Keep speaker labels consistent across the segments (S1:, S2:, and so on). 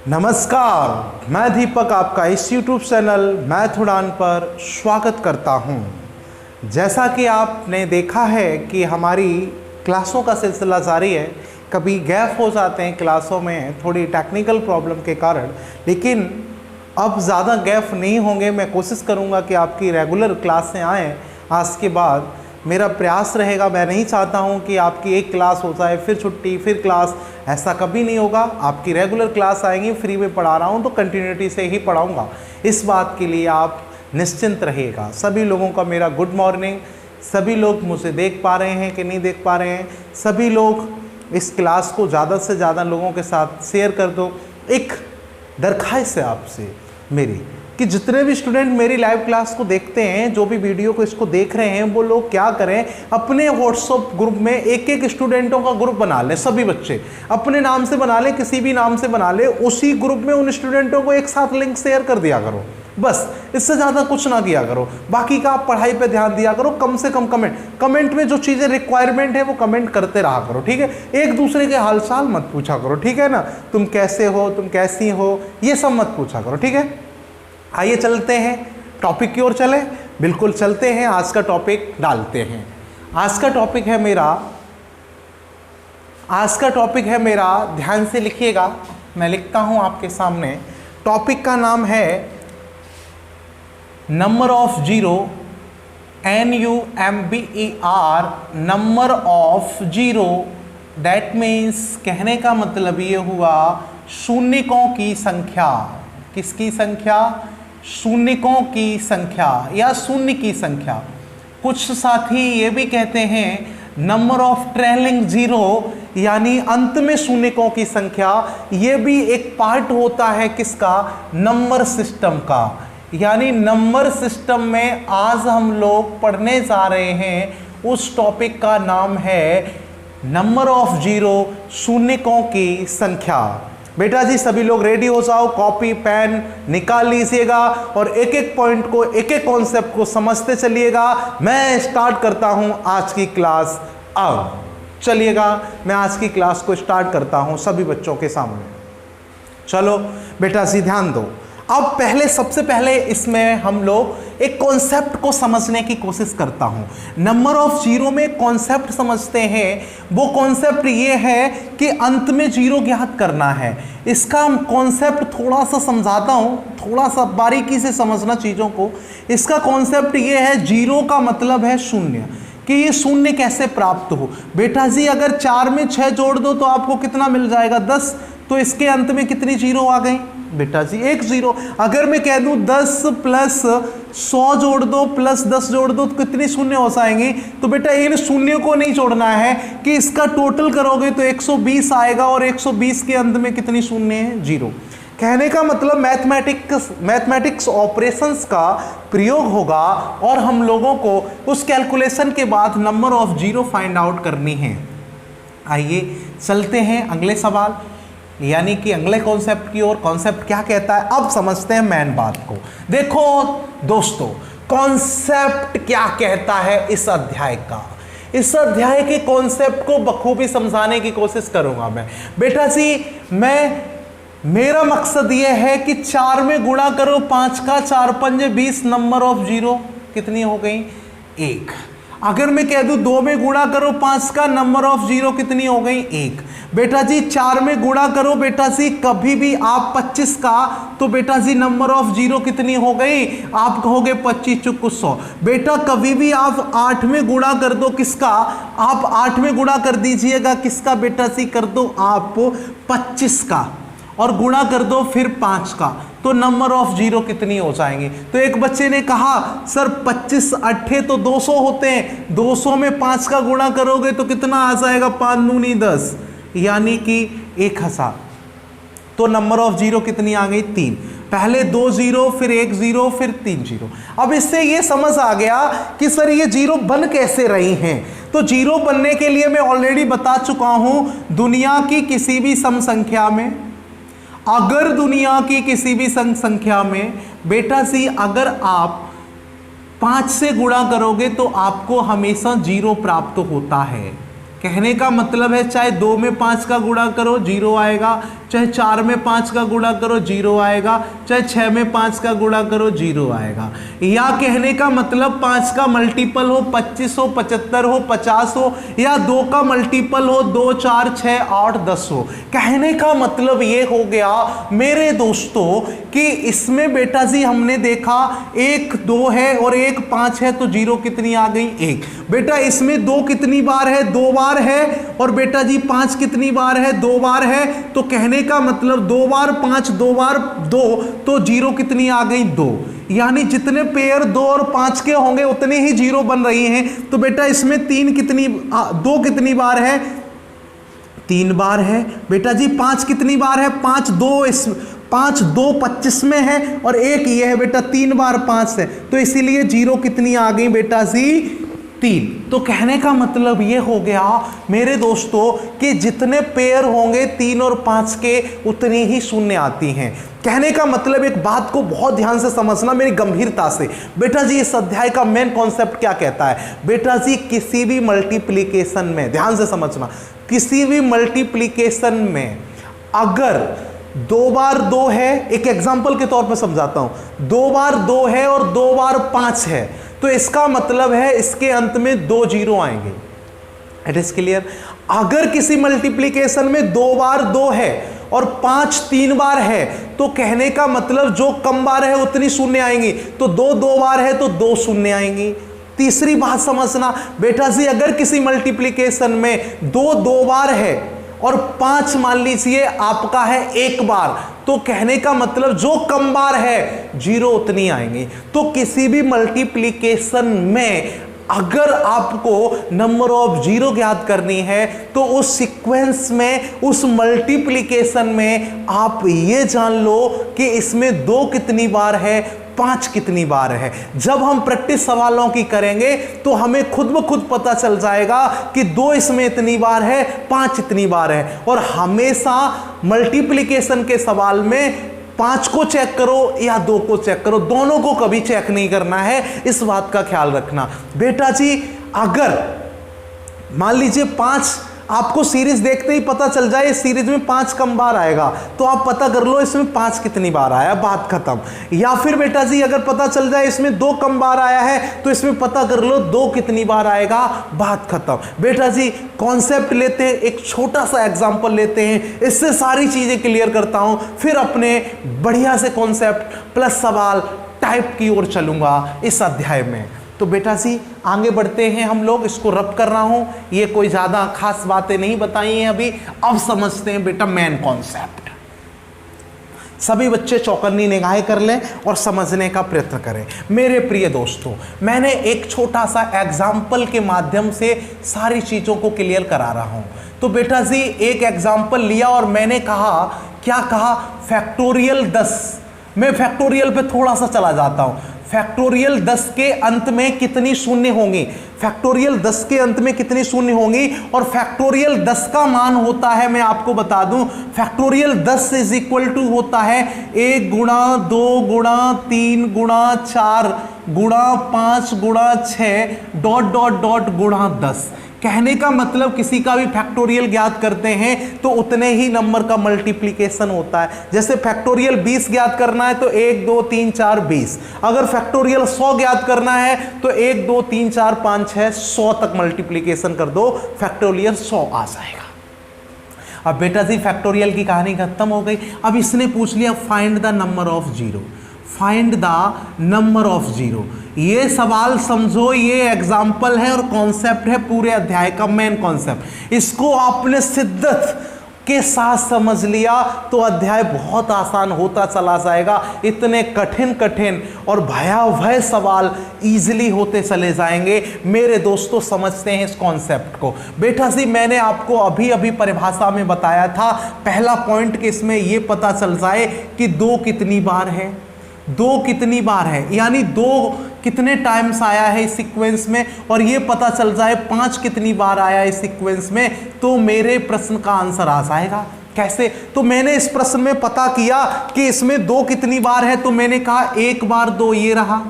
S1: नमस्कार, मैं दीपक आपका इस YouTube चैनल मैथ उड़ान पर स्वागत करता हूं। जैसा कि आपने देखा है कि हमारी क्लासों का सिलसिला जारी है। कभी गैप हो जाते हैं क्लासों में थोड़ी टेक्निकल प्रॉब्लम के कारण, लेकिन अब ज़्यादा गैप नहीं होंगे। मैं कोशिश करूंगा कि आपकी रेगुलर क्लासें आएँ। आज के बाद मेरा प्रयास रहेगा। मैं नहीं चाहता हूं कि आपकी एक क्लास हो जाए फिर छुट्टी फिर क्लास, ऐसा कभी नहीं होगा। आपकी रेगुलर क्लास आएंगी, फ्री में पढ़ा रहा हूं तो कंटिन्यूटी से ही पढ़ाऊंगा। इस बात के लिए आप निश्चिंत रहिएगा। सभी लोगों का मेरा गुड मॉर्निंग। सभी लोग मुझे देख पा रहे हैं कि नहीं देख पा रहे हैं, सभी लोग इस क्लास को ज़्यादा से ज़्यादा लोगों के साथ शेयर कर दो। एक दरख्वास्त है आपसे मेरी कि जितने भी स्टूडेंट मेरी लाइव क्लास को देखते हैं, जो भी वीडियो को इसको देख रहे हैं, वो लोग क्या करें, अपने व्हाट्सएप ग्रुप में एक एक स्टूडेंटों का ग्रुप बना लें। सभी बच्चे अपने नाम से बना लें, किसी भी नाम से बना लें। उसी ग्रुप में उन स्टूडेंटों को एक साथ लिंक शेयर कर दिया करो। बस इससे ज़्यादा कुछ ना किया करो। बाकी का आप पढ़ाई पे ध्यान दिया करो। कम से कम कमेंट में जो चीज़ें रिक्वायरमेंट है वो कमेंट करते रहा करो, ठीक है। एक दूसरे के हालचाल मत पूछा करो, ठीक है ना। तुम कैसे हो, तुम कैसी हो, ये सब मत पूछा करो, ठीक है। आइए चलते हैं टॉपिक की ओर। चले बिल्कुल चलते हैं। आज का टॉपिक डालते हैं। आज का टॉपिक है मेरा, ध्यान से लिखिएगा, मैं लिखता हूं आपके सामने। टॉपिक का नाम है number of zero, NUMBER, number of zero. That means कहने का मतलब ये हुआ शून्यकों की संख्या। किसकी संख्या? शून्यकों की संख्या या शून्य की संख्या। कुछ साथी ये भी कहते हैं नंबर ऑफ ट्रेलिंग जीरो, यानी अंत में शून्यकों की संख्या। ये भी एक पार्ट होता है किसका? नंबर सिस्टम का। यानी नंबर सिस्टम में आज हम लोग पढ़ने जा रहे हैं उस टॉपिक का नाम है नंबर ऑफ जीरो, शून्यकों की संख्या। बेटा जी सभी लोग रेडी हो जाओ, कॉपी पेन निकाल लीजिएगा और एक एक पॉइंट को, एक एक कॉन्सेप्ट को समझते चलिएगा। मैं स्टार्ट करता हूं आज की क्लास। अब चलिएगा, मैं आज की क्लास को स्टार्ट करता हूं सभी बच्चों के सामने। चलो बेटा जी ध्यान दो। अब सबसे पहले इसमें हम लोग एक कॉन्सेप्ट को समझने की कोशिश करता हूं। नंबर ऑफ जीरो में कॉन्सेप्ट समझते हैं। वो कॉन्सेप्ट ये है कि अंत में जीरो ज्ञात करना है। इसका कॉन्सेप्ट थोड़ा सा समझाता हूं, थोड़ा सा बारीकी से समझना चीज़ों को। इसका कॉन्सेप्ट ये है, जीरो का मतलब है शून्य, कि ये शून्य कैसे प्राप्त हो। बेटा जी अगर 4 में 6 जोड़ दो तो आपको कितना मिल जाएगा? 10। तो इसके अंत में कितनी जीरो आ गई? बेटा जी 1 जीरो। अगर मैं कह दूं 10 प्लस 100 जोड़ दो प्लस 10 जोड़ दो तो कितनी शून्य हो जाएंगी? तो बेटा इन शून्य को नहीं जोड़ना है कि इसका टोटल करोगे तो 120 आएगा और 120 के अंत में कितनी शून्य है? जीरो। कहने का मतलब मैथमेटिक्स ऑपरेशंस का प्रयोग होगा और हम लोगों को उस कैलकुलेशन के बाद number of zero find out करनी है। आइए चलते हैं अगले सवाल, यानी कि अगले कॉन्सेप्ट की ओर। कॉन्सेप्ट क्या कहता है अब समझते हैं मेन बात को। देखो दोस्तों, कॉन्सेप्ट क्या कहता है इस अध्याय का। इस अध्याय के कॉन्सेप्ट को बखूबी समझाने की कोशिश करूंगा मैं। बेटा जी मेरा मकसद यह है कि 4 में गुणा करो 5 का, 4 पंजे 20, नंबर ऑफ जीरो कितनी हो गई? 1। अगर मैं कह दूं 2 में गुणा करो 5 का, नंबर ऑफ जीरो कितनी हो गई? 1। बेटा जी 4 में गुणा करो बेटा जी कभी भी आप 25 का, तो बेटा जी नंबर ऑफ जीरो कितनी हो गई? आप कहोगे 25 चुक 100। बेटा कभी भी आप 8 में गुणा कर दो किसका? आप 8 में गुणा कर दीजिएगा किसका? बेटा जी कर दो आप 25 का और गुणा कर दो फिर 5 का, तो नंबर ऑफ जीरो कितनी हो जाएंगे? तो एक बच्चे ने कहा सर 25 8 तो 200 होते हैं, 200 में 5 का गुणा करोगे तो कितना आ जाएगा? 5 दूनी 10, यानी कि 1000। तो नंबर ऑफ जीरो कितनी आ गई? 3। पहले 2 जीरो, फिर 1 जीरो, फिर 3 जीरो। अब इससे ये समझ आ गया कि सर ये जीरो बन कैसे रही हैं। तो जीरो बनने के लिए मैं ऑलरेडी बता चुका हूं, दुनिया की किसी भी सम संख्या में, अगर दुनिया की किसी भी संख्या में बेटा जी अगर आप 5 से गुणा करोगे तो आपको हमेशा जीरो प्राप्त होता है। कहने का मतलब है चाहे 2 में 5 का गुणा करो 0 आएगा, चाहे 4 में 5 का गुणा करो 0 आएगा, चाहे 6 में 5 का गुणा करो 0 आएगा। या कहने का मतलब 5 का मल्टीपल हो 25 हो, 75 हो, 50 हो, या 2 का मल्टीपल हो 2, 4, 6, 8, 10 हो। कहने का मतलब ये हो गया मेरे दोस्तों कि इसमें बेटा जी हमने देखा 1 2 है और 1 5 है, तो 0 कितनी आ गई 1। बेटा इसमें 2 कितनी बार है 2 बार है, और बेटा जी 5 कितनी बार है 2 बार है। तो कहने का मतलब 2 बार 5 2 बार 2, तो 0 कितनी आ गई 2। यानी जितने पेयर 2 और 5 के होंगे उतने ही 0 बन रही हैं। तो बेटा इसमें 2 कितनी बार है 3 बार है। बेटा जी 5 कितनी बार है 5 2 25 में है, और 1 ये है बेटा 3 बार 5 है, तो इसीलिए 0 कितनी आ गई बेटा जी 3। तो कहने का मतलब ये हो गया मेरे दोस्तों कि जितने पेयर होंगे 3 और 5 के उतनी ही शून्य आती हैं। कहने का मतलब एक बात को बहुत ध्यान से समझना मेरी गंभीरता से। बेटा जी इस अध्याय का मेन कॉन्सेप्ट क्या कहता है? बेटा जी किसी भी मल्टीप्लिकेशन में, ध्यान से समझना, किसी भी मल्टीप्लिकेशन में अगर 2 बार 2 है, एक एग्जांपल के तौर पर समझाता हूं, 2 बार 2 है और 2 बार 5 है, तो इसका मतलब है इसके अंत में 2 0 आएंगे। It is clear? अगर किसी मल्टीप्लिकेशन में 2 बार 2 है और 5 3 बार है, तो कहने का मतलब जो कम बार है उतनी शून्य आएंगी। तो 2 बार है तो 2 शून्य आएंगी। तीसरी बात समझना बेटा जी, अगर किसी मल्टीप्लिकेशन में 2 बार है और 5 मान लीजिए आपका है 1 बार, तो कहने का मतलब जो कम बार है 0 उतनी आएंगी। तो किसी भी मल्टीप्लिकेशन में अगर आपको नंबर ऑफ 0 ज्ञात करनी है तो उस सीक्वेंस में, उस मल्टीप्लिकेशन में आप ये जान लो कि इसमें 2 कितनी बार है, 5 कितनी बार है। जब हम प्रैक्टिस सवालों की करेंगे तो हमें खुद ब खुद पता चल जाएगा कि 2 इसमें इतनी बार है, 5 इतनी बार है। और हमेशा मल्टीप्लिकेशन के सवाल में 5 को चेक करो या 2 को चेक करो, दोनों को कभी चेक नहीं करना है, इस बात का ख्याल रखना। बेटा जी अगर मान लीजिए 5 आपको सीरीज देखते ही पता चल जाए इस सीरीज में 5 कम बार आएगा, तो आप पता कर लो इसमें 5 कितनी बार आया, बात खत्म। या फिर बेटा जी अगर पता चल जाए इसमें 2 कम बार आया है, तो इसमें पता कर लो 2 कितनी बार आएगा, बात खत्म। बेटा जी कॉन्सेप्ट लेते हैं, एक छोटा सा एग्जांपल लेते हैं, इससे सारी चीजें क्लियर करता हूं, फिर अपने बढ़िया से कॉन्सेप्ट प्लस सवाल टाइप की ओर चलूंगा इस अध्याय में। तो बेटा जी आगे बढ़ते हैं हम लोग, इसको रब कर रहा हूं, ये कोई ज़्यादा खास बातें नहीं बताई हैं अभी। अब समझते हैं बेटा मेन कॉन्सेप्ट। सभी बच्चे चौकन्नी निगाहें कर लें और समझने का प्रयत्न करें। मेरे प्रिय दोस्तों, मैंने एक छोटा सा एग्जाम्पल के माध्यम से सारी चीज़ों को क्लियर करा रहा हूं। तो बेटा जी एक एग्जाम्पल लिया और मैंने कहा, क्या कहा, फैक्टोरियल 10। मैं फैक्टोरियल पे थोड़ा सा चला जाता हूं। फैक्टोरियल 10 के अंत में कितनी शून्य होंगी, फैक्टोरियल 10 के अंत में कितनी शून्य होंगी, और फैक्टोरियल 10 का मान होता है, मैं आपको बता दूं, फैक्टोरियल 10 इज इक्वल टू होता है 1 गुणा 2 गुणा 3 गुणा 4 गुणा 5 गुणा 6 डॉट डॉट डॉट गुणा 10। कहने का मतलब किसी का भी फैक्टोरियल ज्ञात करते हैं तो उतने ही नंबर का मल्टीप्लिकेशन होता है। जैसे फैक्टोरियल 20 ज्ञात करना है तो 1 2 3 4 20। अगर फैक्टोरियल 100 ज्ञात करना है तो 1 2 3 4 5 6 100 तक मल्टीप्लिकेशन कर दो, फैक्टोरियल 100 आ जाएगा। अब बेटा जी फैक्टोरियल की कहानी खत्म हो गई। अब इसने पूछ लिया find the number of 0, find the number of 0। ये सवाल समझो, ये एग्जाम्पल है और कॉन्सेप्ट है पूरे अध्याय का मेन कॉन्सेप्ट। इसको आपने शिद्दत के साथ समझ लिया तो अध्याय बहुत आसान होता चला जाएगा। इतने कठिन कठिन और भयावह सवाल इजीली होते चले जाएंगे। मेरे दोस्तों समझते हैं इस कॉन्सेप्ट को। बेटा जी मैंने आपको अभी अभी परिभाषा में बताया था, पहला पॉइंट कि इसमें ये पता चल जाए कि 2 कितनी बार है, 2 कितनी बार है, यानी 2 कितने टाइम्स आया है इस सीक्वेंस में, और ये पता चल जाए 5 कितनी बार आया इस सीक्वेंस में, तो मेरे प्रश्न का आंसर आ जाएगा। कैसे? तो मैंने इस प्रश्न में पता किया कि इसमें 2 कितनी बार है, तो मैंने कहा 1 बार 2 ये रहा,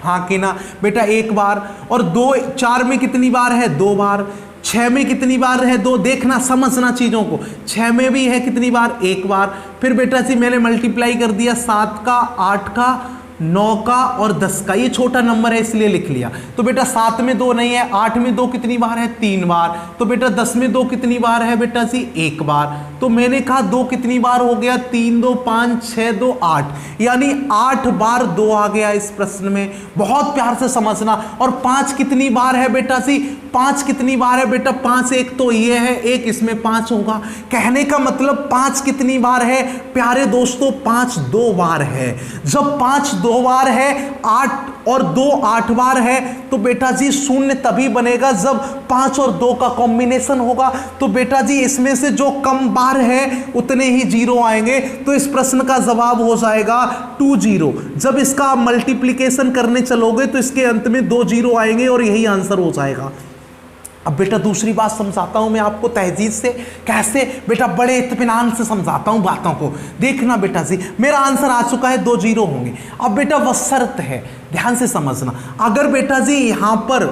S1: हाँ कि ना बेटा 1 बार, और 2 4 में कितनी बार है, 2 बार, 6 में कितनी बार है 2, देखना समझना चीजों को। 6 में भी है कितनी बार, 1 बार। फिर बेटा जी मैंने मल्टीप्लाई कर दिया 7 का, 8 का, 9 का और 10 का। ये छोटा नंबर है इसलिए लिख लिया। तो बेटा 7 में 2 नहीं है, 8 में 2 कितनी बार है, 3 बार। तो बेटा 10 में 2 कितनी बार है बेटा जी, 1 बार। तो मैंने कहा 2 कितनी बार हो गया, 3 2 5 6 2 8, यानी 8 बार 2 आ गया इस प्रश्न में। बहुत प्यार से समझना। और 5 कितनी बार है बेटा जी, 5 कितनी बार है बेटा, 5 एक तो ये है, एक इसमें 5 होगा। कहने का मतलब 5 कितनी बार है प्यारे दोस्तों, 5 2 बार है। जब 5 2 बार है, 8 और 2 8 बार है, तो बेटा जी शून्य तभी बनेगा जब 5 और 2 का कॉम्बिनेशन होगा। तो बेटा जी इसमें से जो कम बार है उतने ही जीरो आएंगे। तो इस प्रश्न का जवाब हो जाएगा 2 0। जब इसका आप मल्टीप्लीकेशन करने चलोगे तो इसके अंत में 2 0 आएंगे और यही आंसर हो जाएगा। अब बेटा दूसरी बात समझाता हूं मैं आपको तहजीब से, कैसे बेटा बड़े इत्मीनान से समझाता हूं बातों को। देखना बेटा जी मेरा आंसर आ चुका है, 2 0 होंगे। अब बेटा वह शर्त है, ध्यान से समझना। अगर बेटा जी यहां पर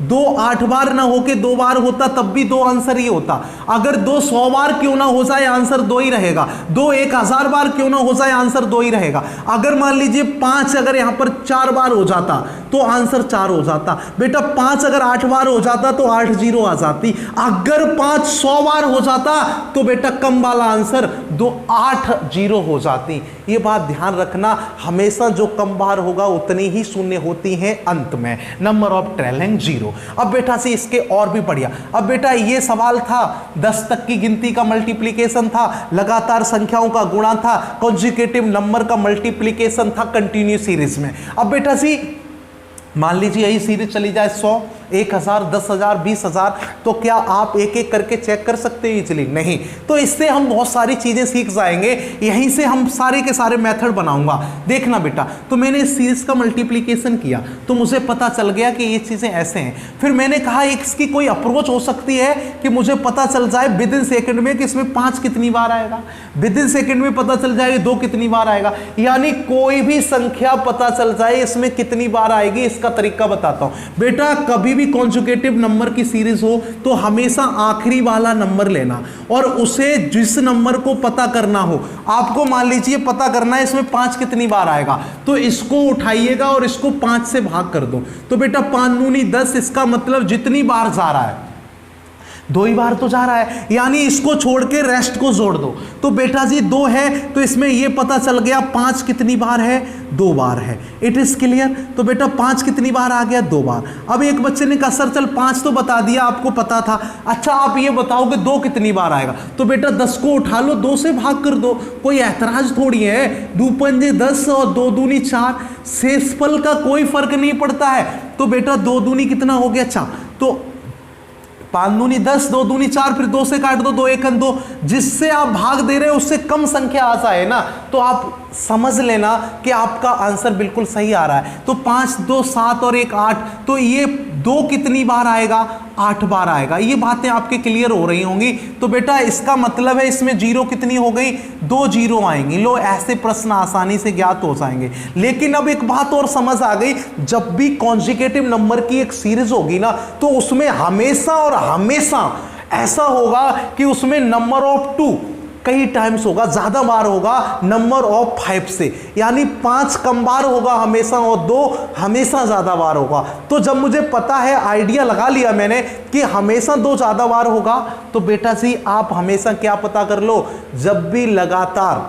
S1: 2 8 बार ना होके 2 बार होता तब भी 2 आंसर ही होता। अगर 2 100 बार क्यों ना हो जाए आंसर 2 ही रहेगा। 2 1000 बार क्यों ना हो जाए आंसर 2 ही रहेगा। अगर मान लीजिए 5 अगर यहां पर 4 बार हो जाता तो आंसर 4 हो जाता। बेटा 5 अगर 8 बार हो जाता तो 8 0 आ जाती। अगर 5 100 बार हो जाता तो बेटा कम वाला आंसर 2 8 0 हो जाती। ये बात ध्यान रखना, हमेशा जो कम बार होगा उतनी ही शून्य होती हैं अंत में। Number of trailing 0। अब बेटा से इसके और भी बढ़िया। अब बेटा ये सवाल था 10 तक की गिनती का मल्टीप्लिकेशन था, लगातार संख्याओं का गुणा था, कॉन्जिक्यूटिव नंबर का मल्टीप्लिकेशन था कंटिन्यू सीरीज में। अब बेटा जी मान लीजिए यही सीरीज चली जाए 100 1000 10000 20000, तो क्या आप एक एक करके चेक कर सकते हैं इजीली? नहीं। तो इससे हम बहुत सारी चीजें सीख जाएंगे, यहीं से हम सारे के सारे मेथड बनाऊंगा। देखना बेटा, तो मैंने इस सीरीज का मल्टीप्लिकेशन किया तो मुझे पता चल गया कि ये चीजें ऐसे हैं। फिर मैंने कहा इसकी कोई अप्रोच हो सकती है कि मुझे पता चल जाए विद इन सेकेंड में कि इसमें 5 कितनी बार आएगा, विद इन सेकेंड में पता चल जाए 2 कितनी बार आएगा, यानी कोई भी संख्या पता चल जाए इसमें कितनी बार आएगी। इसका तरीका बताता हूं बेटा। कभी भी कॉन्जुगेटिव नंबर की सीरीज हो तो हमेशा आखिरी वाला नंबर लेना और उसे जिस नंबर को पता करना हो, आपको मान लीजिए पता करना है इसमें 5 कितनी बार आएगा, तो इसको उठाइएगा और इसको 5 से भाग कर दो। तो बेटा 5 दूनी 10, इसका मतलब जितनी बार जा रहा है 2 ही बार तो जा रहा है, यानी इसको छोड़ के रेस्ट को जोड़ दो। तो बेटा जी 2 है तो इसमें ये पता चल गया 5 कितनी बार है, 2 बार है। It is clear. तो बेटा 5 कितनी बार आ गया, 2 बार। अब एक बच्चे ने कहा सर चल 5 तो बता दिया, आपको पता था, अच्छा आप ये बताओ कि 2 कितनी बार आएगा। तो बेटा 10 को उठा लो, 2 से भाग कर दो, कोई ऐतराज थोड़ी है। 2 पंजे 10 और 2 दूनी 4, शेषफल का कोई फर्क नहीं पड़ता है। तो बेटा 2 दूनी कितना हो गया, 4। तो 5 दूनी 10, 2 दूनी 4, फिर 2 से काट दो, 2 1 2। जिससे आप भाग दे रहे हो उससे कम संख्या आ जाए ना, तो आप समझ लेना कि आपका आंसर बिल्कुल सही आ रहा है। तो 5 2 7 और 1 8, तो ये 2 कितनी बार आएगा, 8 बार आएगा। ये बातें आपके क्लियर हो रही होंगी। तो बेटा इसका मतलब है इसमें 0 कितनी हो गई, 2 0 आएंगी। लो ऐसे प्रश्न आसानी से ज्ञात हो जाएंगे। लेकिन अब एक बात और समझ आ गई, जब भी कॉन्जिक्यूटिव नंबर की एक सीरीज होगी ना तो उसमें हमेशा और हमेशा ऐसा होगा कि उसमें नंबर ऑफ 2 कई टाइम्स होगा, ज्यादा बार होगा नंबर ऑफ 5 से, यानी 5 कम बार होगा हमेशा और 2 हमेशा ज्यादा बार होगा। तो जब मुझे पता है, आइडिया लगा लिया मैंने कि हमेशा 2 ज्यादा बार होगा, तो बेटा जी आप हमेशा क्या पता कर लो, जब भी लगातार,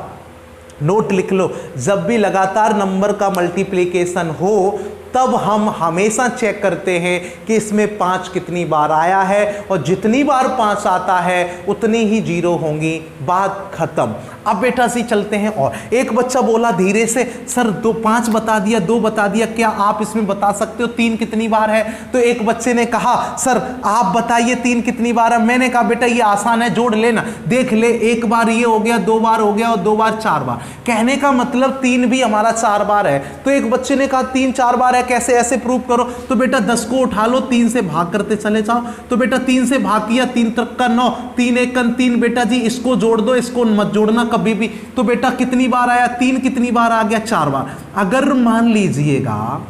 S1: नोट लिख लो, जब भी लगातार नंबर का मल्टीप्लिकेशन हो तब हम हमेशा चेक करते हैं कि इसमें 5 कितनी बार आया है, और जितनी बार 5 आता है उतनी ही 0 होंगी। बात खत्म। अब बेटा सी चलते हैं। और एक बच्चा बोला धीरे से, सर 5 बता दिया, 2 बता दिया, क्या आप इसमें बता सकते हो 3 कितनी बार है? तो एक बच्चे ने कहा सर आप बताइए 3 कितनी बार है। मैंने कहा बेटा ये आसान है, जोड़ लेना, देख ले, 1 बार ये हो गया, 2 बार हो गया और 2 बार 4 बार। कहने का मतलब 3 भी हमारा 4 बार है। तो एक बच्चे ने कहा 3 4 बार है, कैसे, ऐसे प्रूव करो। तो बेटा 10 को उठा लो, 3 से भाग करते चले जाओ। तो बेटा 3 से भाग किया, 3 तक का 9, 3 1 3। बेटा जी इसको जोड़ दो, इसको मत जोड़ना कभी भी। तो बेटा कितनी बार आया, 3 कितनी बार आ गया, 4 बार। अगर मान लीजिएगा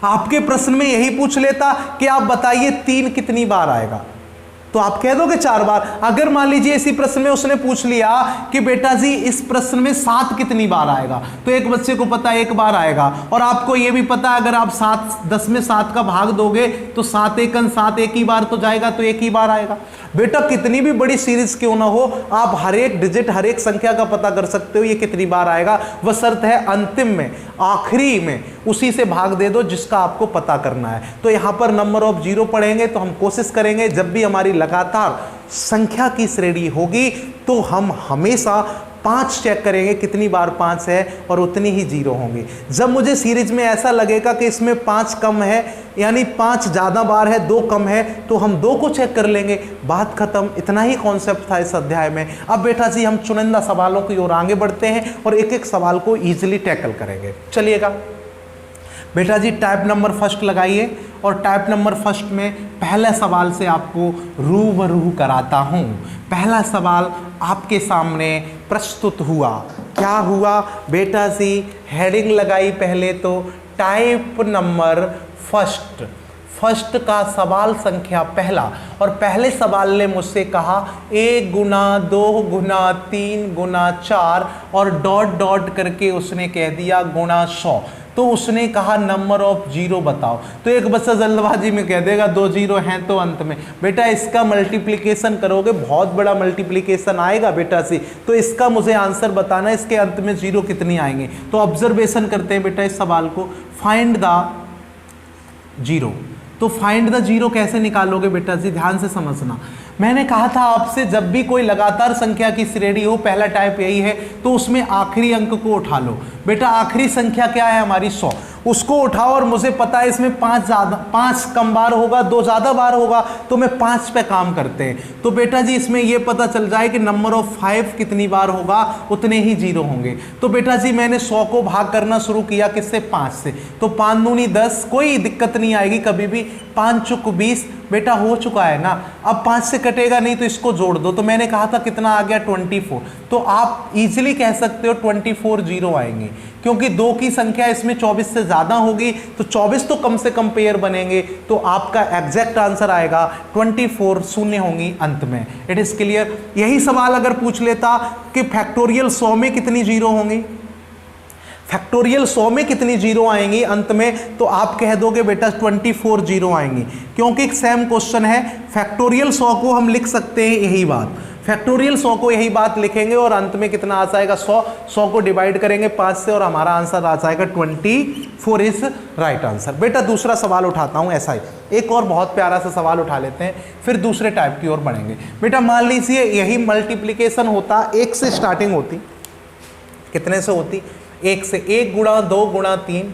S1: आपके प्रश्न में यही पूछ लेता कि आप बताइए 3 कितनी बार आएगा, तो आप कह दोगे 4 बार। अगर मान लीजिए इसी प्रश्न में उसने पूछ लिया कि बेटा जी इस प्रश्न में 7 कितनी बार आएगा, तो एक बच्चे को पता 1 बार आएगा, और आपको यह भी पता अगर आप 10 में 7 का भाग दोगे तो 7 एकन 7 एक ही बार तो जाएगा, तो 1 ही बार आएगा। बेटा कितनी भी बड़ी सीरीज क्यों ना हो, आप हर एक डिजिट हर एक संख्या का पता कर सकते हो ये कितनी बार आएगा। वह शर्त है अंतिम में, आखिरी में उसी से भाग दे दो जिसका आपको पता करना है। तो यहां पर नंबर ऑफ जीरो पढ़ेंगे तो हम कोशिश करेंगे जब भी हमारी लगातार संख्या की श्रेणी होगी तो हम हमेशा 5 चेक करेंगे कितनी बार 5 है और उतनी ही जीरो होंगी। जब मुझे सीरीज में ऐसा लगेगा कि इसमें 5 कम है, यानी 5 ज़्यादा बार है 2 कम है, तो हम 2 को चेक कर लेंगे, बात खत्म। इतना ही कॉन्सेप्ट था इस अध्याय में। अब बेटा जी हम चुनिंदा सवालों की ओर आगे बढ़ते हैं और एक एक सवाल को ईजिली टैकल करेंगे। चलिएगा बेटा जी टाइप नंबर फर्स्ट लगाइए, और टाइप नंबर फर्स्ट में पहले सवाल से आपको रूबरू कराता हूं। पहला सवाल आपके सामने प्रस्तुत हुआ। क्या हुआ बेटा जी? हेडिंग लगाई पहले तो टाइप नंबर फर्स्ट, फर्स्ट का सवाल संख्या पहला, और पहले सवाल ने मुझसे कहा 1 गुना 2 गुना 3 गुना 4 और डॉट डॉट करके उसने कह दिया गुना 100। तो उसने कहा नंबर ऑफ जीरो बताओ। तो एक बच्चा जल्दबाजी में कह देगा 2 जीरो हैं तो अंत में। बेटा इसका मल्टीप्लिकेशन करोगे, बहुत बड़ा मल्टीप्लिकेशन आएगा बेटा सी, तो इसका मुझे आंसर बताना है, इसके अंत में जीरो कितनी आएंगे। तो ऑब्जर्वेशन करते हैं बेटा इस सवाल को, फाइंड द जीरो। तो फाइंड द जीरो कैसे निकालोगे बेटा जी? ध्यान से समझना। मैंने कहा था आपसे जब भी कोई लगातार संख्या की श्रेणी हो, पहला टाइप यही है, तो उसमें आखिरी अंक को उठा लो। बेटा आखिरी संख्या क्या है हमारी? 100, उसको उठाओ, और मुझे पता है इसमें 5 कम बार होगा, 2 ज़्यादा बार होगा, तो मैं 5 पे काम करते हैं। तो बेटा जी इसमें ये पता चल जाए कि नंबर ऑफ 5 कितनी बार होगा, उतने ही जीरो होंगे। तो बेटा जी मैंने 100 को भाग करना शुरू किया किससे? 5 से। तो 5 दूनी 10, कोई दिक्कत नहीं आएगी कभी भी। 5 चुक 20, बेटा हो चुका है ना। अब 5 से कटेगा नहीं तो इसको जोड़ दो। तो मैंने कहा था कितना आ गया? 24। तो आप इजीली कह सकते हो 24 जीरो आएंगे, क्योंकि 2 की संख्या इसमें 24 से ज़्यादा होगी, तो 24 तो कम से कम पेयर बनेंगे, तो आपका एग्जैक्ट आंसर आएगा 24 शून्य होंगी अंत में। It is clear. यही सवाल अगर पूछ लेता कि फैक्टोरियल 100 में कितनी जीरो होंगी, फैक्टोरियल 100 में कितनी जीरो आएंगी अंत में, तो आप कह दोगे बेटा 24 जीरो आएंगी, क्योंकि एक सेम क्वेश्चन है। फैक्टोरियल 100 को हम लिख सकते हैं यही बात, फैक्टोरियल 100 को यही बात लिखेंगे और अंत में कितना आ जाएगा? 100 को डिवाइड करेंगे 5 से और हमारा आंसर आ जाएगा 24 इज राइट आंसर। बेटा दूसरा सवाल उठाता हूं, ऐसा ही एक और बहुत प्यारा सा सवाल उठा लेते हैं, फिर दूसरे टाइप की ओर बढ़ेंगे। बेटा मान लीजिए यही मल्टीप्लीकेशन होता, 1 से स्टार्टिंग होती, कितने से होती? 1 से। 1 गुणा 2 गुणा 3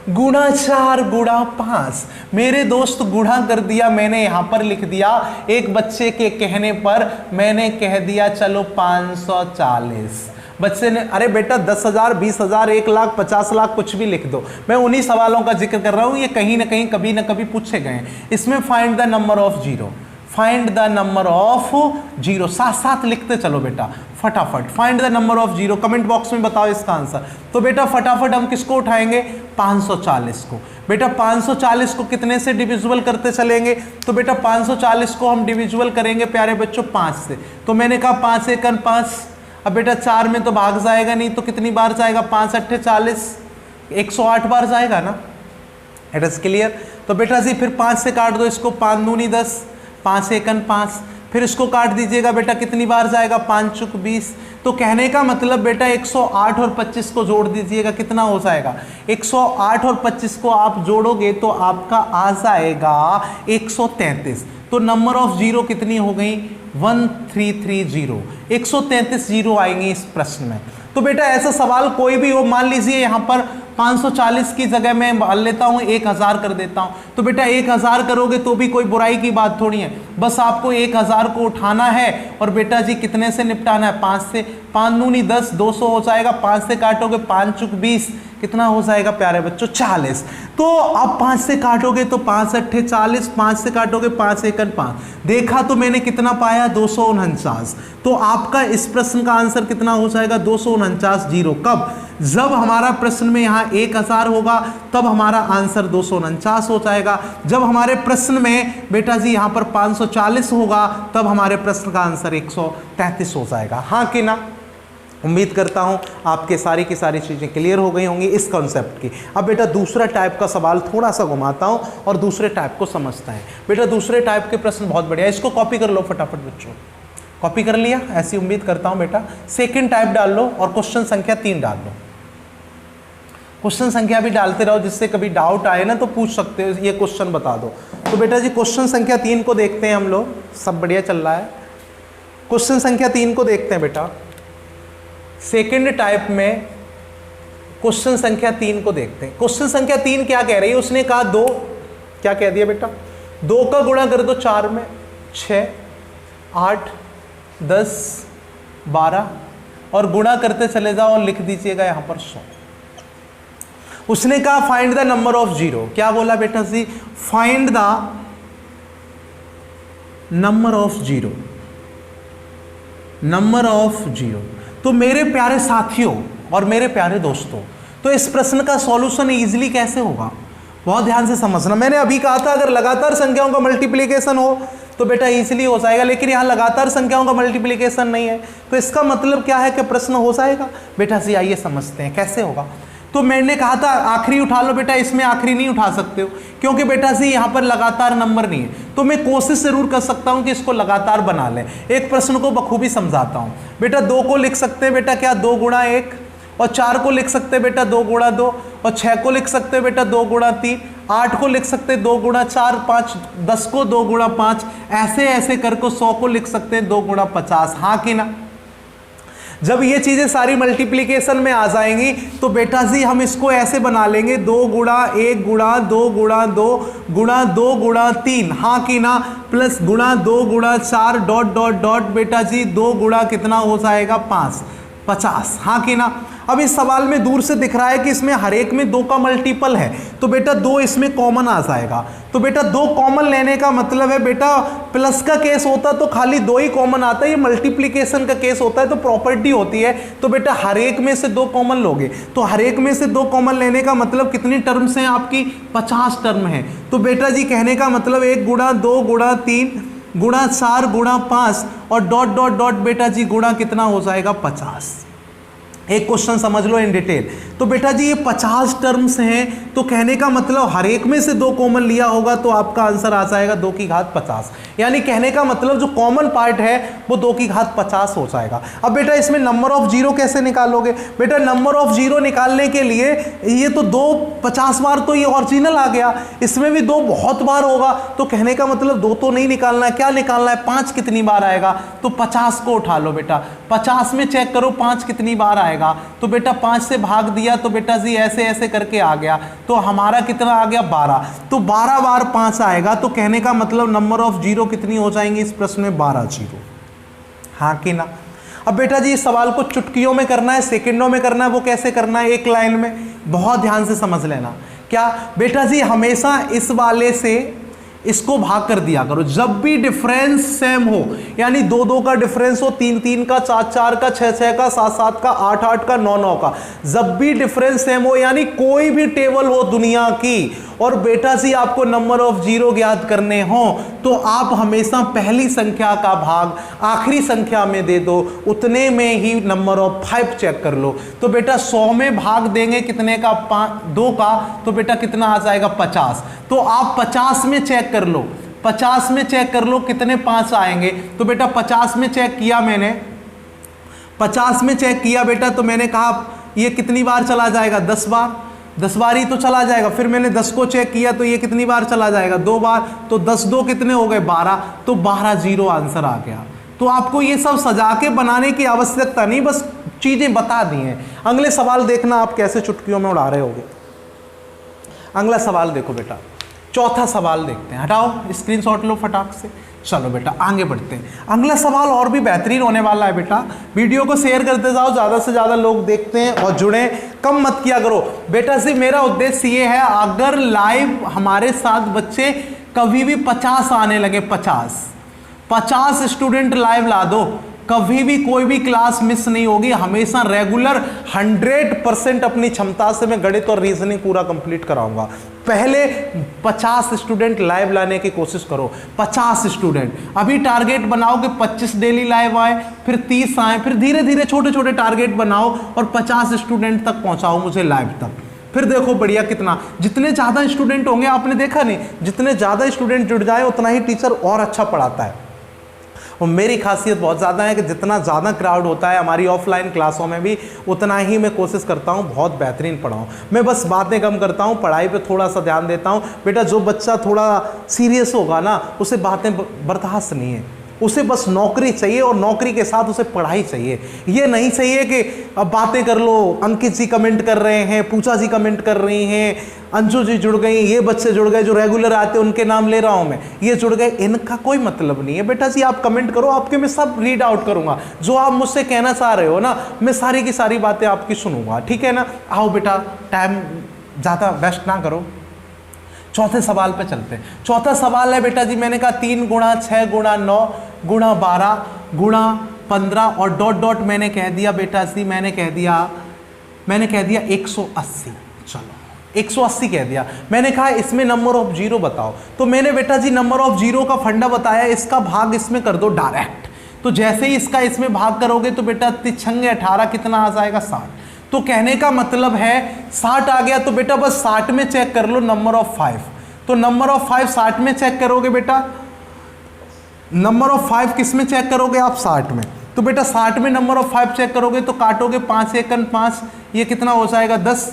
S1: गुणा 4 गुणा 5। मेरे दोस्त गुणा कर दिया, मैंने यहां पर लिख दिया, एक बच्चे के कहने पर मैंने कह दिया चलो 540। बच्चे ने अरे बेटा 10,000 20,000 1 लाख 50 लाख कुछ भी लिख दो, मैं उन्हीं सवालों का जिक्र कर रहा हूं, ये कहीं ना कहीं कभी ना कभी पूछे गए। इसमें find the number of zero, find the number of zero, साथ साथ लिखते चलो बेटा फटाफट। Find the number of zero, comment box में बताओ इसका आंसर। तो बेटा फटाफट हम किसको उठाएंगे? 540 को। बेटा 540 को कितने से डिविजिबल करते चलेंगे? तो बेटा 540 को हम डिविजिबल करेंगे प्यारे बच्चों 5 से। तो मैंने कहा 5 एकन 5, अब बेटा 4 में तो भाग जाएगा नहीं, तो कितनी बार जाएगा? 5 अट्ठे 40, 108 बार जाएगा ना। It is clear. तो बेटा जी फिर 5 से काट दो इसको, 5 दूनी 10, 5 एकन 5, फिर इसको काट दीजिएगा बेटा, कितनी बार जाएगा? 5 चुक 20। तो कहने का मतलब बेटा 108 और 25 को जोड़ दीजिएगा, कितना हो जाएगा? 108 और 25 को आप जोड़ोगे तो आपका आ जाएगा 133। तो नंबर ऑफ जीरो कितनी हो गई? 1330, 133 जीरो आएंगे इस प्रश्न में। तो बेटा ऐसा सवाल कोई भी हो, मान लीजिए यहाँ पर 540 की जगह मैं मान लेता हूँ 1000 कर देता हूँ, तो बेटा 1000 करोगे तो भी कोई बुराई की बात थोड़ी है, बस आपको 1000 को उठाना है और बेटा जी कितने से निपटाना है? 5 से। 5 दूनी 10, 200 हो जाएगा, 5 से काटोगे 5 चुक 20, कितना हो जाएगा प्यारे बच्चों 40। तो अब 5 से काटोगे तो 5 अट्ठे 40, 5 से काटोगे 5 एकन 5, देखा तो मैंने कितना पाया 249। तो आपका इस प्रश्न का आंसर कितना हो जाएगा 249 जीरो। कब? जब हमारा प्रश्न में यहाँ 1000 होगा तब हमारा आंसर 249 हो जाएगा। जब हमारे प्रश्न में बेटा जी यहाँ पर 540 होगा तब हमारे प्रश्न का आंसर 133 हो जाएगा। हाँ कि ना? उम्मीद करता हूँ आपके सारी की सारी चीज़ें क्लियर हो गई होंगी इस कॉन्सेप्ट की। अब बेटा दूसरा टाइप का सवाल थोड़ा सा घुमाता हूँ और दूसरे टाइप को समझता है। बेटा दूसरे टाइप के प्रश्न बहुत बढ़िया, इसको कॉपी कर लो फटाफट बच्चों। कॉपी कर लिया? ऐसी उम्मीद करता हूँ बेटा। सेकंड टाइप डाल लो और क्वेश्चन संख्या 3 डाल लो। क्वेश्चन संख्या भी डालते रहो, जिससे कभी डाउट आए ना तो पूछ सकते हो ये क्वेश्चन बता दो। तो बेटा जी क्वेश्चन संख्या 3 को देखते हैं हम लोग, सब बढ़िया चल रहा है। क्वेश्चन संख्या 3 को देखते हैं बेटा। सेकंड टाइप में क्वेश्चन संख्या 3 को देखते हैं। क्वेश्चन संख्या 3 क्या कह रही है? उसने कहा 2, क्या कह दिया बेटा? 2 का गुणा कर दो 4 में, 6, 8, 10, 12 और गुणा करते चले जाओ और लिख दीजिएगा यहां पर 100। उसने कहा find the number of zero. क्या बोला बेटा जी? Find the number of zero, number of zero. तो मेरे प्यारे साथियों और मेरे प्यारे दोस्तों, तो इस प्रश्न का सॉल्यूशन इजीली कैसे होगा? बहुत ध्यान से समझना। मैंने अभी कहा था अगर लगातार संख्याओं का मल्टीप्लिकेशन हो तो बेटा इजीली हो जाएगा, लेकिन यहाँ लगातार संख्याओं का मल्टीप्लिकेशन नहीं है। तो इसका मतलब क्या है कि प्रश्न हो जाएगा? बेटा जी आइए समझते हैं कैसे होगा। तो मैंने कहा था आखिरी उठा लो बेटा, इसमें आखिरी नहीं उठा सकते हो क्योंकि बेटा जी यहाँ पर लगातार नंबर नहीं है। तो मैं कोशिश जरूर कर सकता हूँ कि इसको लगातार बना लें। एक प्रश्न को बखूबी समझाता हूँ बेटा। 2 को लिख सकते हैं बेटा क्या? 2 गुणा 1, और 4 को लिख सकते हैं बेटा 2 गुणा 2, और 6 को लिख सकते हैं बेटा 2 गुणा 3, 8 को लिख सकते हैं 2 गुणा 4, 5, 10 को 2 गुणा 5, ऐसे ऐसे करके 100 को लिख सकते हैं 2 गुणा 50। हाँ कि ना? जब ये चीजें सारी मल्टीप्लिकेशन में आ जाएंगी तो बेटा जी हम इसको ऐसे बना लेंगे 2 गुणा 1 गुणा 2 गुणा 2 गुणा 2 गुणा 3, हाँ कि ना, प्लस गुणा 2 गुणा 4 डॉट डॉट डॉट बेटा जी 2 गुणा कितना हो जाएगा 5, 50। हाँ कि ना? अब इस सवाल में दूर से दिख रहा है कि इसमें हर एक में 2 का मल्टीपल है, तो बेटा 2 इसमें कॉमन आ जाएगा। तो बेटा 2 कॉमन लेने का मतलब है बेटा प्लस का केस होता तो खाली 2 ही कॉमन आता है, ये मल्टीप्लिकेशन का केस होता है तो प्रॉपर्टी होती है। तो बेटा हर एक में से 2 कॉमन लोगे, तो हर एक में से 2 कॉमन लेने का मतलब कितनी टर्म्स हैं आपकी? 50 टर्म है। तो बेटा जी कहने का मतलब 1 गुणा 2 गुणा 3 गुणा 4 गुणा 5 और डॉट डॉट डॉट बेटा जी गुणा कितना हो जाएगा 50। एक क्वेश्चन समझ लो इन डिटेल। तो बेटा जी ये 50 टर्म्स हैं, तो कहने का मतलब हर एक में से 2 कॉमन लिया होगा तो आपका आंसर आ जाएगा 2 की घात 50। यानी कहने का मतलब जो कॉमन पार्ट है वो 2 की घात 50 हो जाएगा। अब बेटा इसमें नंबर ऑफ जीरो कैसे निकालोगे? बेटा नंबर ऑफ जीरो निकालने के लिए ये तो 2 50 बार तो ये ओरिजिनल आ गया, इसमें भी 2 बहुत बार होगा, तो कहने का मतलब 2 तो नहीं निकालना है, क्या निकालना है? 5 कितनी बार आएगा? तो 50 को उठा लो बेटा, 50 में चेक करो 5 कितनी बार आएगा। तो बेटा 5 से भाग दिया तो बेटा जी ऐसे ऐसे करके आ गया, तो हमारा कितना आ गया 12। तो 12 बार 5 आएगा, तो कहने का मतलब नंबर ऑफ जीरो कितनी हो जाएंगी इस प्रश्न में? 12 जीरो। हाँ कि ना? अब बेटा जी इस सवाल को चुटकियों में करना है, सेकंडों में करना है, वो कैसे करना है? एक लाइन में बहुत ध्यान से समझ लेना। क्या बेटा जी हमेशा इस वाले से इसको भाग कर दिया करो जब भी डिफरेंस सेम हो, यानी 2 2 का डिफरेंस हो, 3 3 का, 4 4 का, 6 6 का, 7 7 का, 8 8 का, 9 9 का, जब भी डिफरेंस सेम हो, यानी कोई भी टेबल हो दुनिया की और बेटा जी आपको नंबर ऑफ जीरो ज्ञात करने हो तो आप हमेशा पहली संख्या का भाग आखिरी संख्या में दे दो, उतने में ही नंबर ऑफ 5 चेक कर लो। तो बेटा 100 में भाग देंगे कितने का? 2 का, तो बेटा कितना आ जाएगा 50। तो आप 50 में चेक कर लो, 50 में चेक कर लो कितने 5 आएंगे। तो बेटा 50 में चेक किया मैंने, 50 में चेक किया बेटा, तो मैंने कहा ये कितनी बार चला जाएगा? 10 बार, 10 बार ही तो चला जाएगा। फिर मैंने 10 को चेक किया तो ये कितनी बार चला जाएगा? 2 बार। तो 10 2 कितने हो गए? 12। तो 12 जीरो आंसर आ गया। तो आपको ये सब सजा के बनाने की आवश्यकता नहीं, बस चीजें बता दी हैं। अगले सवाल देखना आप कैसे चुटकियों में उड़ा रहे होगे। अगला सवाल देखो बेटा, चौथा सवाल देखते हैं। हटाओ स्क्रीनशॉट लो फटाक से। चलो बेटा आगे बढ़ते हैं, अगला सवाल और भी बेहतरीन होने वाला है बेटा। वीडियो को शेयर करते जाओ, ज़्यादा से ज़्यादा लोग देखते हैं और जुड़े, कम मत किया करो बेटा। जी मेरा उद्देश्य ये है, अगर लाइव हमारे साथ बच्चे कभी भी 50 आने लगे, 50 स्टूडेंट लाइव ला दो, कभी भी कोई भी क्लास मिस नहीं होगी, हमेशा रेगुलर 100% अपनी क्षमता से मैं गणित और रीजनिंग पूरा कंप्लीट कराऊंगा। पहले 50 स्टूडेंट लाइव लाने की कोशिश करो, 50 स्टूडेंट। अभी टारगेट बनाओ कि 25 डेली लाइव आए, फिर 30 आए, फिर धीरे धीरे छोटे छोटे टारगेट बनाओ और 50 स्टूडेंट तक पहुंचाओ मुझे लाइव तक। फिर देखो बढ़िया कितना, जितने ज़्यादा स्टूडेंट होंगे, आपने देखा नहीं, जितने ज़्यादा स्टूडेंट जुड़ जाए उतना ही टीचर और अच्छा पढ़ाता है। और मेरी खासियत बहुत ज़्यादा है कि जितना ज़्यादा क्राउड होता है हमारी ऑफलाइन क्लासों में भी, उतना ही मैं कोशिश करता हूँ बहुत बेहतरीन पढ़ाऊँ। मैं बस बातें कम करता हूँ, पढ़ाई पे थोड़ा सा ध्यान देता हूँ। बेटा जो बच्चा थोड़ा सीरियस होगा ना, उसे बातें बर्दाश्त नहीं है, उसे बस नौकरी चाहिए और नौकरी के साथ उसे पढ़ाई चाहिए। ये नहीं चाहिए कि अब बातें कर लो, अंकित जी कमेंट कर रहे हैं, पूजा जी कमेंट कर रही हैं, अंजू जी जुड़ गई, ये बच्चे जुड़ गए जो रेगुलर आते हैं उनके नाम ले रहा हूं मैं, ये जुड़ गए, इनका कोई मतलब नहीं है। बेटा जी आप कमेंट करो, आपके मैं सब रीड आउट करूंगा, जो आप मुझसे कहना चाह रहे हो ना, मैं सारी की सारी बातें आपकी सुनूंगा, ठीक है ना। आओ बेटा, टाइम ज़्यादा वेस्ट ना करो, चौथे सवाल पे चलते हैं। चौथा सवाल है बेटा जी, मैंने कहा 3 गुणा 6 गुणा 9 गुणा 12 गुणा 15 और डॉट डॉट मैंने कह दिया बेटा जी, मैंने कह दिया 180। चलो 180 कह दिया। मैंने कहा इसमें नंबर ऑफ जीरो बताओ, तो मैंने बेटा जी नंबर ऑफ जीरो का फंडा बताया, इसका भाग इसमें कर दो डायरेक्ट। तो जैसे ही इसका इसमें भाग करोगे तो बेटा 3 18 कितना आ जाएगा 60। तो कहने का मतलब है 60 आ गया, तो बेटा बस 60 में चेक कर लो नंबर ऑफ 5। तो नंबर ऑफ 5 60 में चेक करोगे बेटा, नंबर ऑफ 5 किस में चेक करोगे आप, 60 में। तो बेटा 60 में नंबर ऑफ 5 चेक करोगे तो काटोगे 5 एकन 5, ये कितना हो जाएगा 10,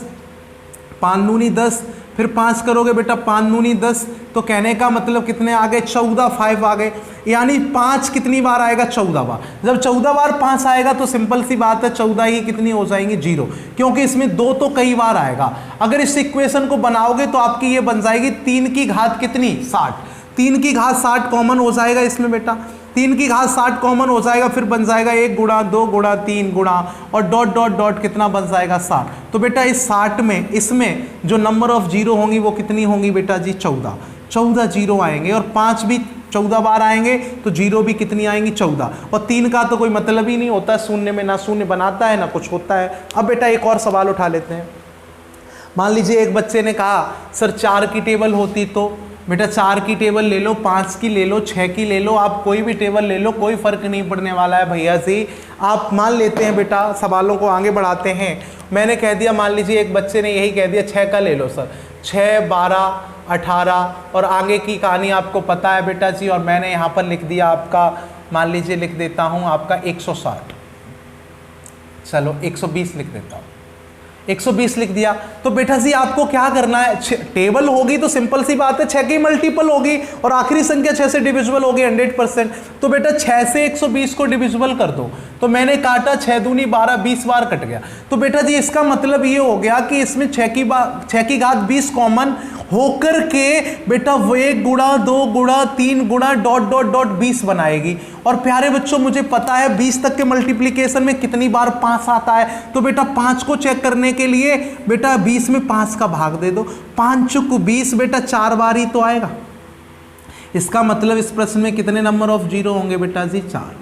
S1: 5 दूनी 10, फिर 5 करोगे बेटा 5 दूनी 10, तो कहने का मतलब कितने आ गए 14, 5 आ गए। यानी 5 कितनी बार आएगा 14 बार। जब 14 बार 5 आएगा तो सिंपल सी बात है 14 ही कितनी हो जाएंगी 0, क्योंकि इसमें 2 तो कई बार आएगा। अगर इस इक्वेशन को बनाओगे तो आपकी ये बन जाएगी 3 की घात कितनी 60, 3 की घात 60 कॉमन हो जाएगा इसमें बेटा, 3 की घात 60 कॉमन हो जाएगा, फिर बन जाएगा 1 गुणा 2 गुणा 3 गुणा और डॉट डॉट डॉट कितना बन जाएगा 60। तो बेटा इस 60 में इसमें जो नंबर ऑफ जीरो होंगी वो कितनी होंगी बेटा जी 14 जीरो आएंगे, और 5 भी 14 बार आएंगे तो जीरो भी कितनी आएंगी 14। और 3 का तो कोई मतलब ही नहीं होता, शून्य में ना शून्य बनाता है ना कुछ होता है। अब बेटा एक और सवाल उठा लेते हैं। मान लीजिए एक बच्चे ने कहा सर 4 की टेबल होती, तो बेटा 4 की टेबल ले लो, 5 की ले लो, 6 की ले लो, आप कोई भी टेबल ले लो, कोई फर्क नहीं पड़ने वाला है भैया जी। आप मान लेते हैं बेटा, सवालों को आगे बढ़ाते हैं। मैंने कह दिया, मान लीजिए एक बच्चे ने यही कह दिया 6 का ले लो सर, 6 12 18 और आगे की कहानी आपको पता है बेटा जी। और मैंने यहाँ पर लिख दिया आपका, मान लीजिए लिख देता हूँ आपका 160, चलो 120 लिख देता हूँ, 120 लिख दिया। तो बेटा जी आपको क्या करना है, टेबल होगी तो सिंपल सी बात है 6 की मल्टीपल होगी और आखिरी संख्या 6 से डिविजिबल होगी 100%। तो बेटा 6 से 120 को डिविजिबल कर दो। तो मैंने काटा 6 दूनी 12, 20 बार कट गया। तो बेटा जी इसका मतलब ये हो गया कि इसमें 6 की घात 20 कॉमन होकर के बेटा वो 1 गुणा 2 गुणा 3 गुणा डॉट डॉट डॉट 20 बनाएगी। और प्यारे बच्चों मुझे पता है 20 तक के मल्टीप्लिकेशन में कितनी बार 5 आता है। तो बेटा 5 को चेक करने के लिए बेटा 20 में 5 का भाग दे दो, 5 चुक 20 बेटा 4 बार ही तो आएगा। इसका मतलब इस प्रश्न में कितने नंबर ऑफ जीरो होंगे बेटा जी 4।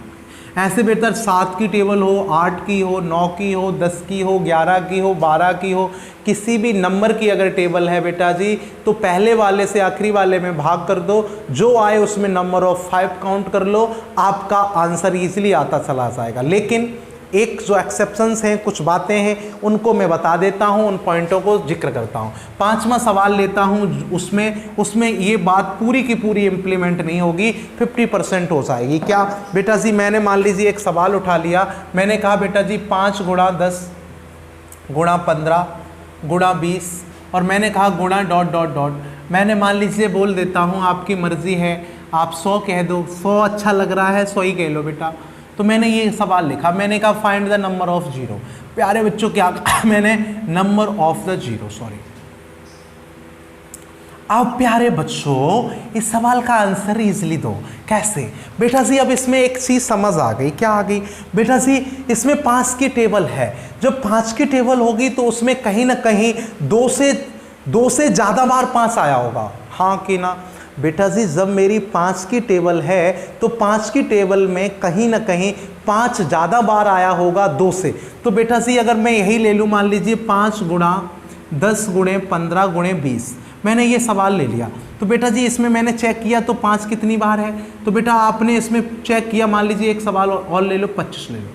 S1: ऐसे बेटा 7 की टेबल हो, 8 की हो, 9 की हो, 10 की हो, 11 की हो, 12 की हो, किसी भी नंबर की अगर टेबल है बेटा जी तो पहले वाले से आखिरी वाले में भाग कर दो, जो आए उसमें नंबर ऑफ 5 काउंट कर लो, आपका आंसर इजीली आता चला जाएगा। लेकिन एक जो एक्सेप्शंस हैं, कुछ बातें हैं, उनको मैं बता देता हूं, उन पॉइंटों को जिक्र करता हूं। 5वां सवाल लेता हूं, उसमें ये बात पूरी की पूरी इंप्लीमेंट नहीं होगी, 50% हो जाएगी। क्या बेटा जी, मैंने मान लीजिए एक सवाल उठा लिया, मैंने कहा बेटा जी 5 गुणा 10 गुणा 15 गुणा 20 और मैंने कहा गुणा डॉट डॉट डॉट। मैंने मान लीजिए बोल देता हूँ, आपकी मर्जी है, आप 100 कह दो, 100 अच्छा लग रहा है 100 ही कह लो बेटा। तो मैंने ये सवाल लिखा, मैंने कहा find the number of zero. प्यारे बच्चों क्या मैंने number of the zero, sorry अब प्यारे बच्चों इस सवाल का आंसर इजीली दो। कैसे बेटा जी? अब इसमें एक चीज समझ आ गई। क्या आ गई बेटा जी? इसमें 5 की टेबल है। जब 5 की टेबल होगी तो उसमें कहीं ना कहीं 2 से ज़्यादा बार 5 आया होगा, हाँ कि ना? बेटा जी जब मेरी 5 की टेबल है तो 5 की टेबल में कहीं ना कहीं 5 ज़्यादा बार आया होगा 2 से। तो बेटा जी अगर मैं यही ले लूँ, मान लीजिए 5 गुणा 10 गुणे 15 गुणे 20, मैंने ये सवाल ले लिया। तो बेटा जी इसमें मैंने चेक किया तो 5 कितनी बार है? तो बेटा आपने इसमें चेक किया, मान लीजिए एक सवाल और ले लो, 25 ले लो।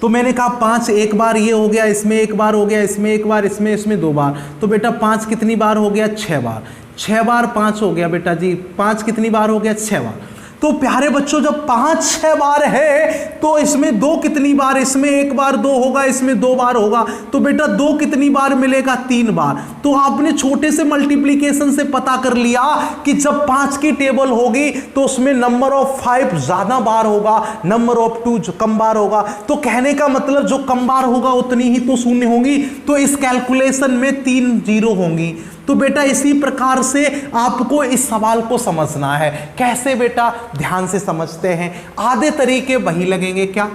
S1: तो मैंने कहा 5 एक बार ये हो गया, इसमें एक बार हो गया, इसमें एक बार, इसमें 2 बार। तो बेटा 5 कितनी बार हो गया? 6 बार। 6 बार 5 हो गया बेटा जी। 5 कितनी बार हो गया? 6 बार। तो प्यारे बच्चों जब 5-6 बार है तो इसमें 2 कितनी बार? इसमें एक बार 2 होगा, इसमें 2 बार होगा। तो बेटा 2 कितनी बार मिलेगा? 3 बार। तो आपने छोटे से मल्टीप्लीकेशन से पता कर लिया कि जब 5 की टेबल होगी तो उसमें नंबर ऑफ 5 ज्यादा बार होगा, नंबर ऑफ 2 जो कम बार होगा। तो कहने का मतलब जो कम बार होगा उतनी ही तो शून्य होंगी। तो इस कैलकुलेशन में 3 जीरो होंगी। तो बेटा इसी प्रकार से आपको इस सवाल को समझना है। कैसे बेटा? ध्यान से समझते हैं। आधे तरीके वही लगेंगे। क्या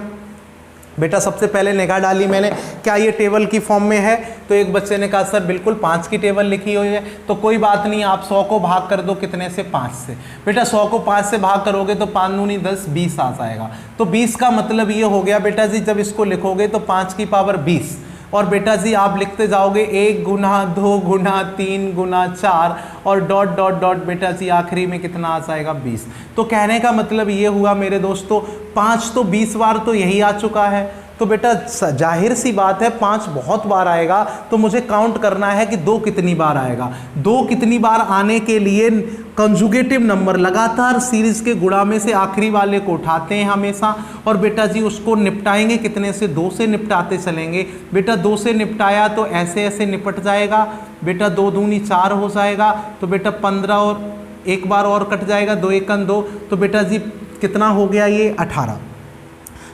S1: बेटा? सबसे पहले निगाह डाली मैंने, क्या ये टेबल की फॉर्म में है? तो एक बच्चे ने कहा सर बिल्कुल 5 की टेबल लिखी हुई है। तो कोई बात नहीं, आप 100 को भाग कर दो कितने से? 5 से। बेटा 100 को 5 से भाग करोगे तो 5 दूनी 10, 20 आ जाएगा। तो 20 का मतलब ये हो गया बेटा जी, जब इसको लिखोगे तो 5 की पावर 20, और बेटा जी आप लिखते जाओगे 1 गुना 2 गुना 3 गुना 4 और डॉट डॉट डॉट बेटा जी आखिरी में कितना आ जाएगा? 20। तो कहने का मतलब ये हुआ मेरे दोस्तों, 5 तो 20 बार तो यही आ चुका है। तो बेटा जाहिर सी बात है 5 बहुत बार आएगा, तो मुझे काउंट करना है कि 2 कितनी बार आएगा। 2 कितनी बार आने के लिए कंजुगेटिव नंबर लगातार सीरीज के गुणा में से आखिरी वाले को उठाते हैं हमेशा, और बेटा जी उसको निपटाएंगे कितने से? 2 से निपटाते चलेंगे। बेटा 2 से निपटाया तो ऐसे ऐसे निपट जाएगा। बेटा 2 दूनी 4 हो जाएगा। तो बेटा 15 और एक बार और कट जाएगा, 2 एकन 2। तो बेटा जी कितना हो गया ये? 18।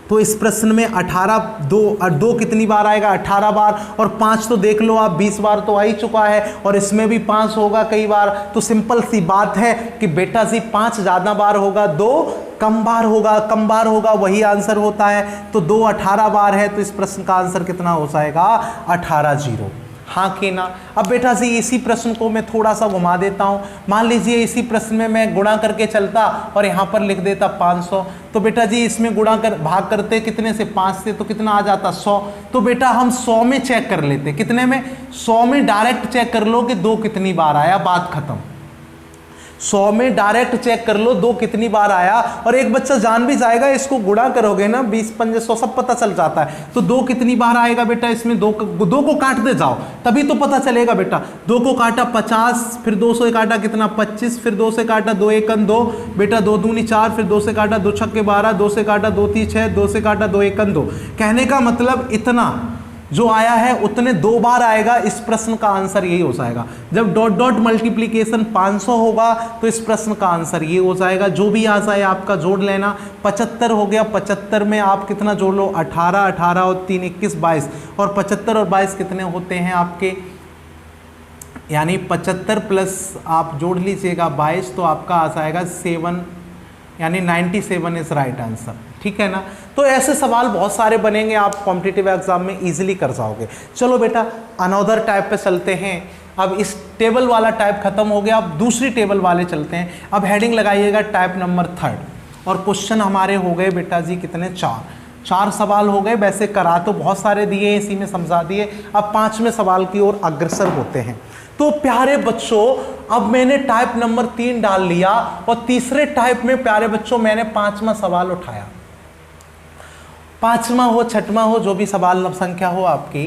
S1: तो इस प्रश्न में 18 दो कितनी बार आएगा? 18 बार। और 5 तो देख लो आप 20 बार तो आ ही चुका है, और इसमें भी 5 होगा कई बार। तो सिंपल सी बात है कि बेटा जी 5 ज़्यादा बार होगा, 2 कम बार होगा, वही आंसर होता है। तो 2 18 बार है, तो इस प्रश्न का आंसर कितना हो जाएगा? 18 जीरो। हाँ कि ना? अब बेटा जी इसी प्रश्न को मैं थोड़ा सा घुमा देता हूँ। मान लीजिए इसी प्रश्न में मैं गुणा करके चलता और यहाँ पर लिख देता 500। तो बेटा जी इसमें भाग करते कितने से? 5 से। तो कितना आ जाता? 100। तो बेटा हम 100 में चेक कर लेते। कितने में? 100 में डायरेक्ट चेक कर लो कि 2 कितनी बार आया, बात खत्म। 100 में डायरेक्ट चेक कर लो 2 कितनी बार आया। और एक बच्चा जान भी जाएगा, इसको गुणा करोगे ना 20 पंजे 100 सब पता चल जाता है। तो 2 कितनी बार आएगा बेटा? इसमें 2 को काटते जाओ तभी तो पता चलेगा बेटा। 2 को काटा 50, फिर 2 से काटा कितना? 25, फिर 2 से काटा 2 एकन 2 बेटा, 2 दूनी 4, फिर 2 से काटा 2 छक्के 12, 2 से काटा 2 तीन 6, 2 से काटा 2 एकन 2। कहने का मतलब इतना जो आया है उतने 2 बार आएगा। इस प्रश्न का आंसर यही हो जाएगा। जब डॉट डॉट मल्टीप्लीकेशन 500 होगा तो इस प्रश्न का आंसर ये हो जाएगा। जो भी आ जाए आपका जोड़ लेना। 75 हो गया, 75 में आप कितना जोड़ लो? 18, 18 और 3 21 22, और 75 और 22 कितने होते हैं आपके? यानी 75 प्लस आप जोड़ लीजिएगा 22, तो आपका आ जाएगा 7, यानी 97 इज राइट आंसर। ठीक है ना? तो ऐसे सवाल बहुत सारे बनेंगे, आप कॉम्पिटिटिव एग्जाम में इजीली कर जाओगे। चलो बेटा अनदर टाइप पे चलते हैं। अब इस टेबल वाला टाइप खत्म हो गया, अब दूसरी टेबल वाले चलते हैं। अब हेडिंग लगाइएगा टाइप नंबर 3, और क्वेश्चन हमारे हो गए बेटा जी कितने? 4 सवाल हो गए। वैसे करा तो बहुत सारे दिए, इसी में समझा दिए। अब 5वें सवाल की ओर अग्रसर होते हैं। तो प्यारे बच्चों अब मैंने टाइप नंबर 3 डाल लिया, और तीसरे टाइप में प्यारे बच्चों मैंने 5वां सवाल उठाया। 5वां हो, 6वां हो, जो भी सवाल संख्या हो आपकी,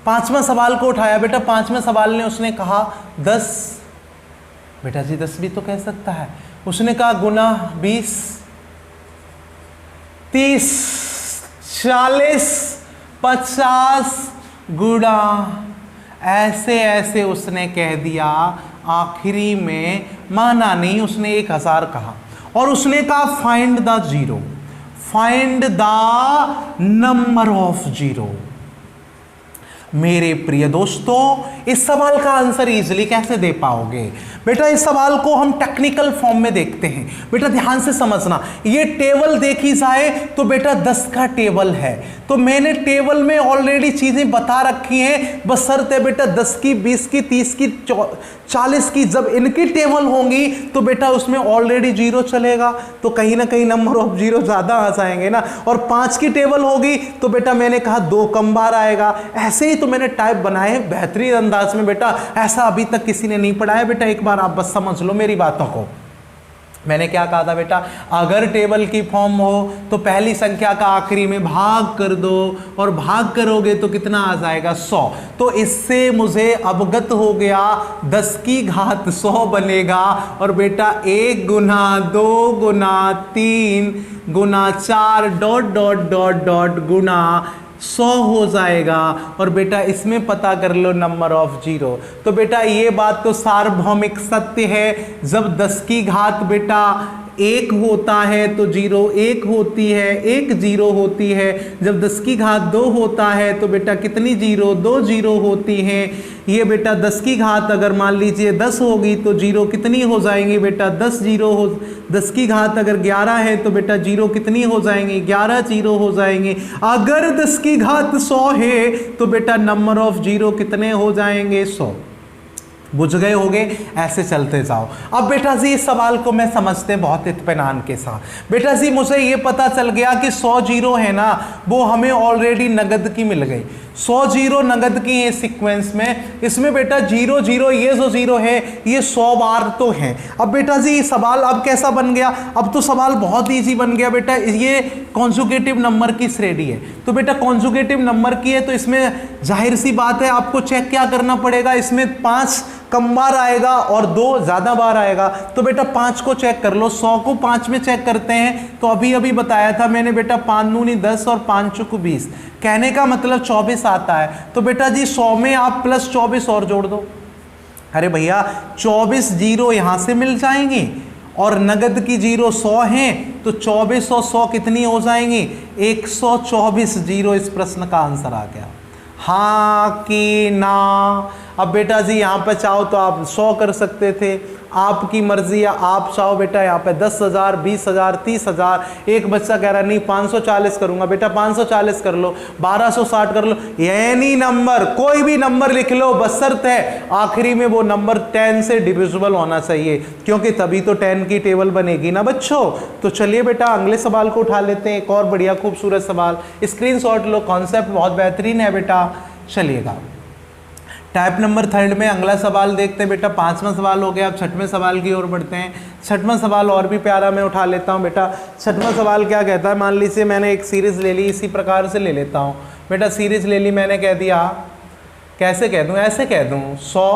S1: 5वां सवाल को उठाया। बेटा 5वें सवाल ने उसने कहा 10, बेटा जी 10 भी तो कह सकता है। उसने कहा गुना 20, 30, 40, 50 गुणा, ऐसे ऐसे उसने कह दिया। आखिरी में माना नहीं, उसने 1000 कहा, और उसने कहा find the zero, find the number of zero. मेरे प्रिय दोस्तों, इस सवाल का आंसर इजीली कैसे दे पाओगे? बेटा इस सवाल को हम टेक्निकल फॉर्म में देखते हैं। बेटा ध्यान से समझना, ये टेबल देखी जाए तो बेटा 10 का टेबल है, तो मैंने टेबल में ऑलरेडी चीजें बता रखी हैं, बस शर्त है बेटा 10 की, 20 की, 30 की, 40 की जब इनकी टेबल होंगी तो बेटा उसमें ऑलरेडी जीरो चलेगा, तो कहीं ना कहीं नंबर ऑफ जीरो ज्यादा आ जाएंगे ना। और 5 की टेबल होगी तो बेटा मैंने कहा 2 कम बार आएगा। ऐसे ही तो मैंने टाइप बनाए बेहतरीन अंदाज में बेटा, ऐसा अभी तक किसी ने नहीं पढ़ा है बेटा। एक बार आप बस समझ लो मेरी बातों को। मैंने क्या कहा था बेटा, अगर टेबल की फॉर्म हो तो पहली संख्या का आखिरी में भाग कर दो, और भाग करोगे तो कितना आ जाएगा 100। तो इससे मुझे अवगत हो गया 10 की घात 100 बनेगा, और बेटा 1 गुना 2 गुना 3 गुना 4 डॉट डॉट डॉट डॉट गुना 100 हो जाएगा। और बेटा इसमें पता कर लो नंबर ऑफ जीरो। तो बेटा ये बात तो सार्वभौमिक सत्य है, जब 10 की घात बेटा 1 होता है तो जीरो 1 होती है, 1 जीरो होती है। जब 10 की घात 2 होता है तो बेटा कितनी जीरो, 2 जीरो होती हैं। ये बेटा 10 की घात अगर मान लीजिए 10 होगी तो जीरो कितनी हो जाएंगी बेटा, 10 जीरो हो। 10 की घात अगर 11 है तो बेटा जीरो कितनी हो जाएंगी, 11 जीरो हो जाएंगे। अगर 10 की घात 100 है तो बेटा नंबर ऑफ जीरो कितने हो जाएंगे, 100। बुझ गए होगे? ऐसे चलते जाओ। अब बेटा जी इस सवाल को मैं समझते बहुत इत्मीनान के साथ। बेटा जी मुझे ये पता चल गया कि 100 जीरो है ना, वो हमें ऑलरेडी नगद की मिल गई। 100 जीरो नगद की है सीक्वेंस में। इसमें बेटा जीरो जीरो ये जो जीरो है ये 100 बार तो है। अब बेटा जी सवाल अब कैसा बन गया? अब तो सवाल बहुत ईजी बन गया बेटा। ये कॉन्जुगेटिव नंबर की श्रेणी है, तो बेटा कॉन्जुगेटिव नंबर की है तो इसमें जाहिर सी बात है आपको चेक क्या करना पड़ेगा, इसमें 5 कम बार आएगा और 2 ज्यादा बार आएगा। तो बेटा 5 को चेक कर लो, 100 को 5 में चेक करते हैं। तो अभी अभी बताया था मैंने बेटा 5 दूनी 10 और 5 चौको 20, कहने का मतलब 24 आता है। तो बेटा जी 100 में आप प्लस 24 और जोड़ दो। अरे भैया 24 जीरो यहां से मिल जाएंगी, और नगद की जीरो 100 हैं तो 24 और 100 कितनी हो जाएंगी, 124 जीरो। इस प्रश्न का आंसर आ गया। हाँ कि ना? अब बेटा जी यहाँ पे चाहो तो आप 100 कर सकते थे, आपकी मर्जी है। आप चाहो बेटा यहाँ पे 10,000, 20,000, 30,000। एक बच्चा कह रहा नहीं 540 करूंगा, बेटा 540 कर लो, 1260 कर लो, एनी नंबर कोई भी नंबर लिख लो, बशर्त है आखिरी में वो नंबर 10 से डिविजिबल होना चाहिए, क्योंकि तभी तो 10 की टेबल बनेगी ना बच्चों। तो चलिए बेटा अगले सवाल को उठा लेते हैं, एक और बढ़िया खूबसूरत सवाल। स्क्रीनशॉट लो, कॉन्सेप्ट बहुत बेहतरीन है बेटा। चलिएगा टाइप नंबर 3 में अगला सवाल देखते हैं बेटा। 5वां सवाल हो गया, अब 6वें सवाल की ओर बढ़ते हैं। 6वां सवाल और भी प्यारा मैं उठा लेता हूं बेटा। 6वां सवाल क्या कहता है, मान लीजिए मैंने एक सीरीज ले ली, इसी प्रकार से ले लेता हूं बेटा। सीरीज ले ली मैंने, कह दिया, कैसे कह दूं, ऐसे कह दूं 100,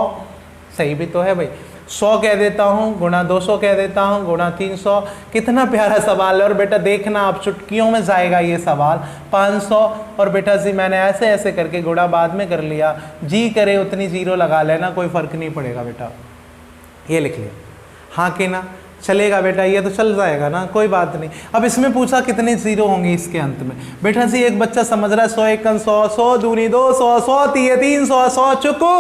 S1: सही भी तो है भाई, 100 कह देता हूँ, गुणा 200 कह देता हूँ, गुणा 300। कितना प्यारा सवाल है। और बेटा देखना आप चुटकियों में जाएगा ये सवाल, 500। और बेटा जी मैंने ऐसे ऐसे करके गुणा बाद में कर लिया, जी करे उतनी जीरो लगा लेना, कोई फर्क नहीं पड़ेगा बेटा। ये लिख लिया, हाँ कि ना? चलेगा बेटा, ये तो चल जाएगा ना, कोई बात नहीं। अब इसमें पूछा कितने जीरो होंगे इसके अंत में। बेटा जी एक बच्चा समझ रहा है 100 1 100, 100 दूनी 200, 100 3 300, 100 चुको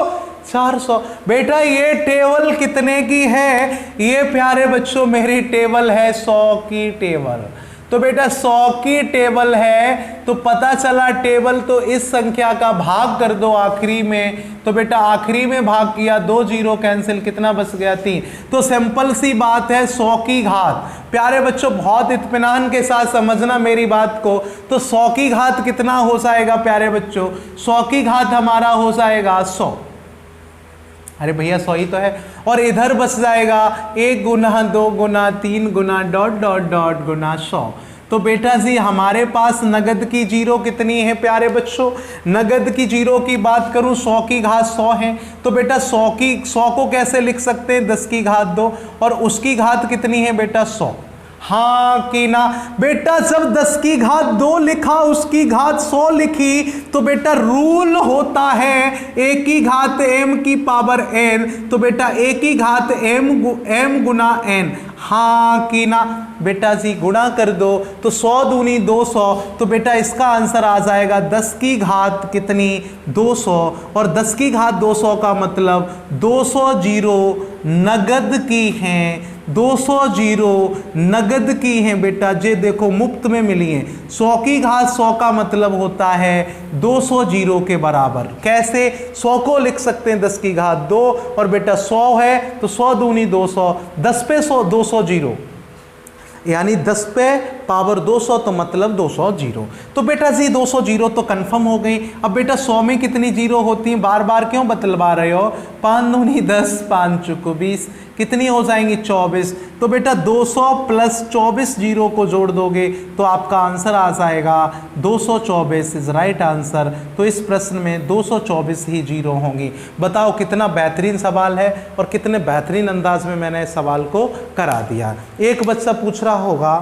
S1: 400। बेटा ये टेबल कितने की है? ये प्यारे बच्चों मेरी टेबल है 100 की टेबल। तो बेटा 100 की टेबल है तो पता चला टेबल, तो इस संख्या का भाग कर दो आखिरी में। तो बेटा आखिरी में भाग किया, 2 जीरो कैंसिल, कितना बच गया 3। तो सिंपल सी बात है 100 की घात। प्यारे बच्चों बहुत इत्मीनान के साथ समझना मेरी बात को। तो 100 की घात कितना हो जाएगा प्यारे बच्चों? 100 की घात हमारा हो जाएगा 100। अरे भैया 100 ही तो है। और इधर बच जाएगा 1 गुना 2 गुना 3 गुना डॉट डॉट डॉट गुना 100। तो बेटा जी हमारे पास नगद की जीरो कितनी है प्यारे बच्चों? नगद की जीरो की बात करूं 100 की घात 100 है। तो बेटा 100 को कैसे लिख सकते हैं? 10 की घात 2, और उसकी घात कितनी है बेटा 100। हाँ कि ना। बेटा जब 10 की घात 2 लिखा उसकी घात 100 लिखी तो बेटा रूल होता है a की घात m की पावर n, तो बेटा a की घात m गुना n। हाँ कि ना। बेटा जी गुणा कर दो तो 100 दूनी 200, तो बेटा इसका आंसर आ जाएगा 10 की घात कितनी 200, और 10 की घात 200 का मतलब 200 जीरो नगद की हैं, 200 जीरो नगद की हैं बेटा। जे देखो मुफ्त में मिली हैं। 100 की घात 100 का मतलब होता है 200 जीरो के बराबर। कैसे? 100 को लिख सकते हैं 10 की घात 2, और बेटा 100 है तो 100 दूनी 200, 10 पे 100 200 जीरो, यानी 10 पे पावर 200 तो मतलब 200 जीरो। तो बेटा जी 200 जीरो तो कंफर्म हो गई। अब बेटा 100 में कितनी जीरो होती हैं, बार बार क्यों बतलवा रहे हो? 5 दूनी 10, 5 चुको 20, कितनी हो जाएंगी 24। तो बेटा 200 प्लस 24 जीरो को जोड़ दोगे तो आपका आंसर आ जाएगा 224 इज राइट आंसर। तो इस प्रश्न में 224 ही जीरो होंगी। बताओ कितना बेहतरीन सवाल है और कितने बेहतरीन अंदाज में मैंने इस सवाल को करा दिया। एक बच्चा पूछ रहा होगा,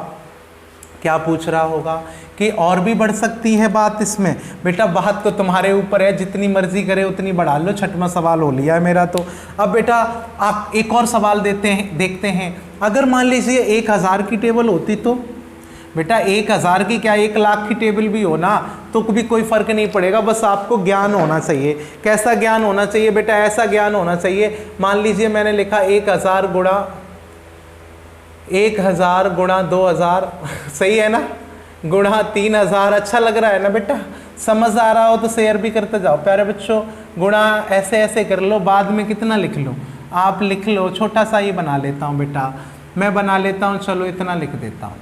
S1: क्या पूछ रहा होगा कि और भी बढ़ सकती है बात इसमें। बेटा बात तो तुम्हारे ऊपर है, जितनी मर्जी करे उतनी बढ़ा लो। 6वां सवाल हो लिया है मेरा तो। अब बेटा आप एक और सवाल देखते हैं। अगर मान लीजिए 1000 की टेबल होती तो बेटा 1000 की क्या 1 लाख की टेबल भी हो ना तो भी कोई फर्क नहीं पड़ेगा, बस आपको ज्ञान होना चाहिए। कैसा ज्ञान होना चाहिए बेटा? ऐसा ज्ञान होना चाहिए, मान लीजिए मैंने लिखा 1000 गुणा 2000 सही है ना, गुणा 3000। अच्छा लग रहा है ना बेटा? समझ आ रहा हो तो शेयर भी करते जाओ प्यारे बच्चों। गुणा ऐसे ऐसे कर लो, बाद में कितना लिख लो आप लिख लो। छोटा सा ही बना लेता हूँ बेटा, मैं बना लेता हूँ, चलो इतना लिख देता हूँ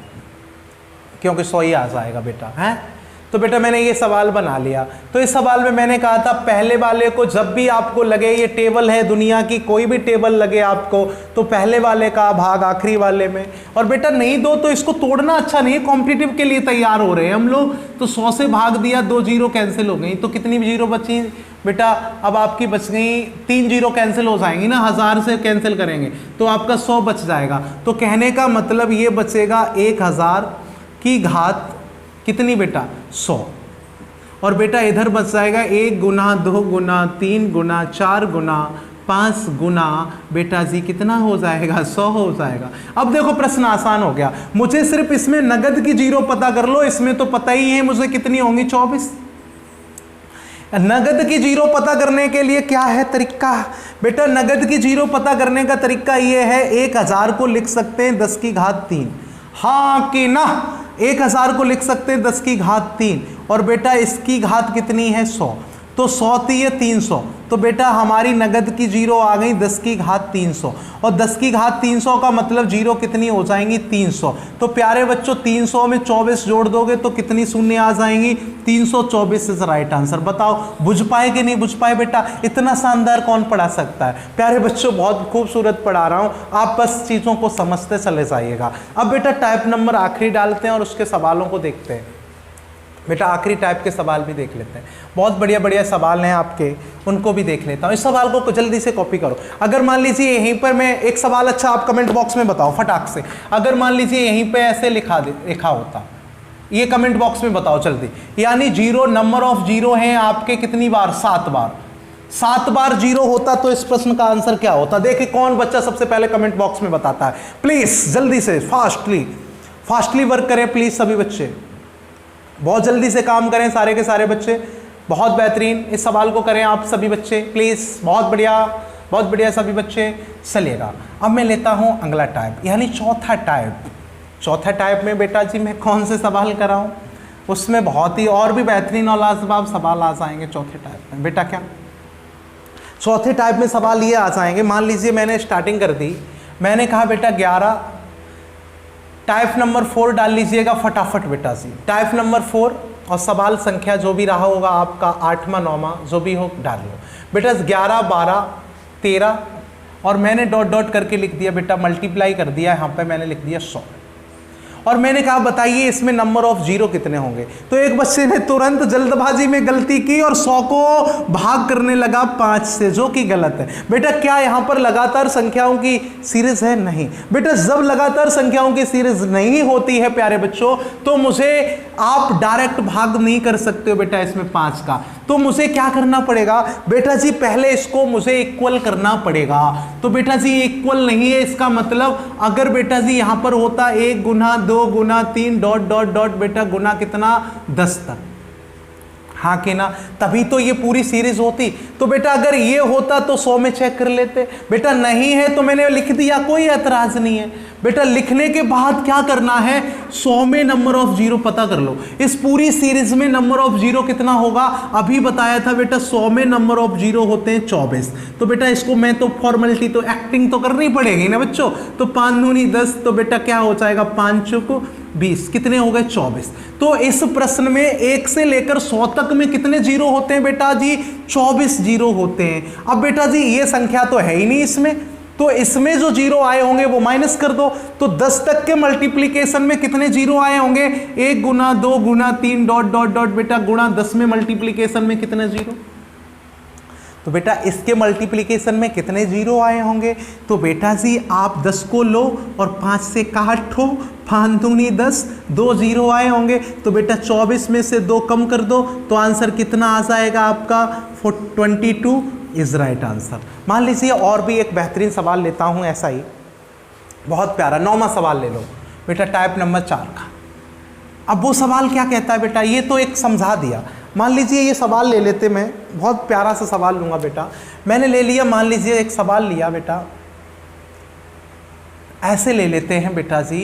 S1: क्योंकि 100 ही आ जाएगा बेटा है। तो बेटा मैंने ये सवाल बना लिया। तो इस सवाल में मैंने कहा था पहले वाले को जब भी आपको लगे ये टेबल है, दुनिया की कोई भी टेबल लगे आपको, तो पहले वाले का भाग आखिरी वाले में। और बेटा नहीं दो तो इसको तोड़ना अच्छा नहीं है, कॉम्पिटिटिव के लिए तैयार हो रहे हैं हम लोग। तो 100 से भाग दिया, 2 जीरो कैंसिल हो गई, तो कितनी जीरो बची बेटा? अब आपकी बच गई 3 जीरो कैंसिल हो जाएंगी ना, 1000 से कैंसिल करेंगे तो आपका 100 बच जाएगा। तो कहने का मतलब ये बचेगा 1000 की घात कितनी बेटा? 100। और बेटा इधर बच जाएगा 1 गुना 2 गुना 3 गुना 4 गुना 5 गुना बेटा जी कितना हो जाएगा? 100 हो जाएगा। अब देखो प्रश्न आसान हो गया। मुझे सिर्फ इसमें नगद की जीरो पता कर लो, इसमें तो पता ही है मुझे कितनी होंगी 24। नगद की जीरो पता करने के लिए क्या है तरीका बेटा? नगद की जीरो पता करने का तरीका ये है, 1000 को लिख सकते हैं 10 की घात 3। हाँ कि ना? 1000 को लिख सकते हैं 10 की घात 3, और बेटा इसकी घात कितनी है? 100। तो 100 थी ये 300, तो बेटा हमारी नगद की जीरो आ गई 10 की घात 300, और 10 की घात 300 का मतलब जीरो कितनी हो जाएंगी? 300। तो प्यारे बच्चों 300 में 24 जोड़ दोगे तो कितनी शून्य आ जाएंगी? 324 इज राइट आंसर। बताओ बुझ पाए कि नहीं बुझ पाए बेटा? इतना शानदार कौन पढ़ा सकता है? प्यारे बच्चों बहुत खूबसूरत पढ़ा रहा हूँ, आप बस चीज़ों को समझते चले जाइएगा। अब बेटा टाइप नंबर आखिरी डालते हैं और उसके सवालों को देखते हैं। बेटा आखिरी टाइप के सवाल भी देख लेते हैं, बहुत बढ़िया बढ़िया सवाल हैं आपके, उनको भी देख लेता हूँ। इस सवाल को जल्दी से कॉपी करो। अगर मान लीजिए यहीं पर मैं एक सवाल, अच्छा आप कमेंट बॉक्स में बताओ फटाक से, अगर मान लीजिए यहीं पे ऐसे लिखा होता, ये कमेंट बॉक्स में बताओ जल्दी। यानी जीरो, नंबर ऑफ जीरो हैं आपके कितनी बार? 7 बार। 7 बार जीरो होता तो इस प्रश्न का आंसर क्या होता? देखिए कौन बच्चा सबसे पहले कमेंट बॉक्स में बताता है। प्लीज जल्दी से फास्टली वर्क करें प्लीज सभी बच्चे, बहुत जल्दी से काम करें सारे के सारे बच्चे। बहुत बेहतरीन इस सवाल को करें आप सभी बच्चे प्लीज़, बहुत बढ़िया सभी बच्चे। चलिएगा अब मैं लेता हूं अगला टाइप, यानी चौथा टाइप में बेटा जी मैं कौन से सवाल कराऊं? उसमें बहुत ही और भी बेहतरीन और लाजवाब सवाल आ जाएंगे चौथे टाइप में। बेटा क्या चौथे टाइप में सवाल ये आ जाएंगे, मान लीजिए मैंने स्टार्टिंग कर दी, मैंने कहा बेटा 11, टाइप नंबर 4 डाल लीजिएगा फटाफट बेटा जी। टाइप नंबर 4 और सवाल संख्या जो भी रहा होगा आपका 8वां 9वां जो भी हो डाल लो बेटा। 11 12 13 और मैंने डॉट डॉट करके लिख दिया बेटा, मल्टीप्लाई कर दिया, यहाँ पे मैंने लिख दिया 100। और मैंने कहा बताइए इसमें नंबर ऑफ जीरो कितने होंगे। तो एक बच्चे ने तुरंत जल्दबाजी में गलती की और 100 को भाग करने लगा 5 से, जो कि गलत है। बेटा क्या यहां पर लगातार संख्याओं की सीरीज है? नहीं बेटा, जब लगातार संख्याओं की सीरीज नहीं होती है प्यारे बच्चों, तो मुझे आप डायरेक्ट भाग नहीं कर सकते हो बेटा इसमें 5 का। तो मुझे क्या करना पड़ेगा बेटा जी, पहले इसको मुझे इक्वल करना पड़ेगा। तो बेटा जी इक्वल नहीं है, इसका मतलब अगर बेटा जी यहां पर होता 1 गुना 2 गुना 3 डॉट डॉट डॉट बेटा गुना कितना 10 तक, हाँ कि ना, तभी तो ये पूरी सीरीज होती। तो बेटा अगर ये होता तो 100 में चेक कर लेते। बेटा नहीं है तो मैंने लिख दिया, कोई ऐतराज नहीं है। बेटा लिखने के बाद क्या करना है, 100 में नंबर ऑफ जीरो पता कर लो। इस पूरी सीरीज में नंबर ऑफ जीरो कितना होगा, अभी बताया था बेटा 100 में नंबर ऑफ जीरो होते हैं 24। तो बेटा इसको मैं तो फॉर्मेलिटी तो एक्टिंग तो करनी पड़ेगी ना बच्चों। तो 5 दूनी 10, तो बेटा क्या हो जाएगा 5 चौको 20, कितने हो गए 24। तो इस प्रश्न में 1 से लेकर 100 तक में कितने जीरो होते हैं बेटा जी, 24 जीरो होते हैं। अब बेटा जी ये संख्या तो है ही नहीं इसमें, तो इसमें जो जीरो आए होंगे वो माइनस कर दो। तो 10 तक के मल्टीप्लीकेशन में कितने जीरो आए होंगे, 1 गुना 2 गुना 3 डॉट डॉट डॉट बेटा गुणा 10 में मल्टीप्लीकेशन में कितने जीरो। तो बेटा इसके मल्टीप्लिकेशन में कितने जीरो आए होंगे। तो बेटा जी आप 10 को लो और 5 से काटो, 5 दूनी 10, 2 जीरो आए होंगे। तो बेटा 24 में से 2 कम कर दो, तो आंसर कितना आ जाएगा आपका 22 इज राइट आंसर। मान लीजिए और भी एक बेहतरीन सवाल लेता हूं, ऐसा ही बहुत प्यारा 9वां सवाल ले लो बेटा, टाइप नंबर 4 का। अब वो सवाल क्या कहता है बेटा, ये तो एक समझा दिया। मान लीजिए ये सवाल ले लेते, मैं बहुत प्यारा सा सवाल लूंगा बेटा। मैंने ले लिया, मान लीजिए एक सवाल लिया बेटा, ऐसे ले लेते हैं बेटा जी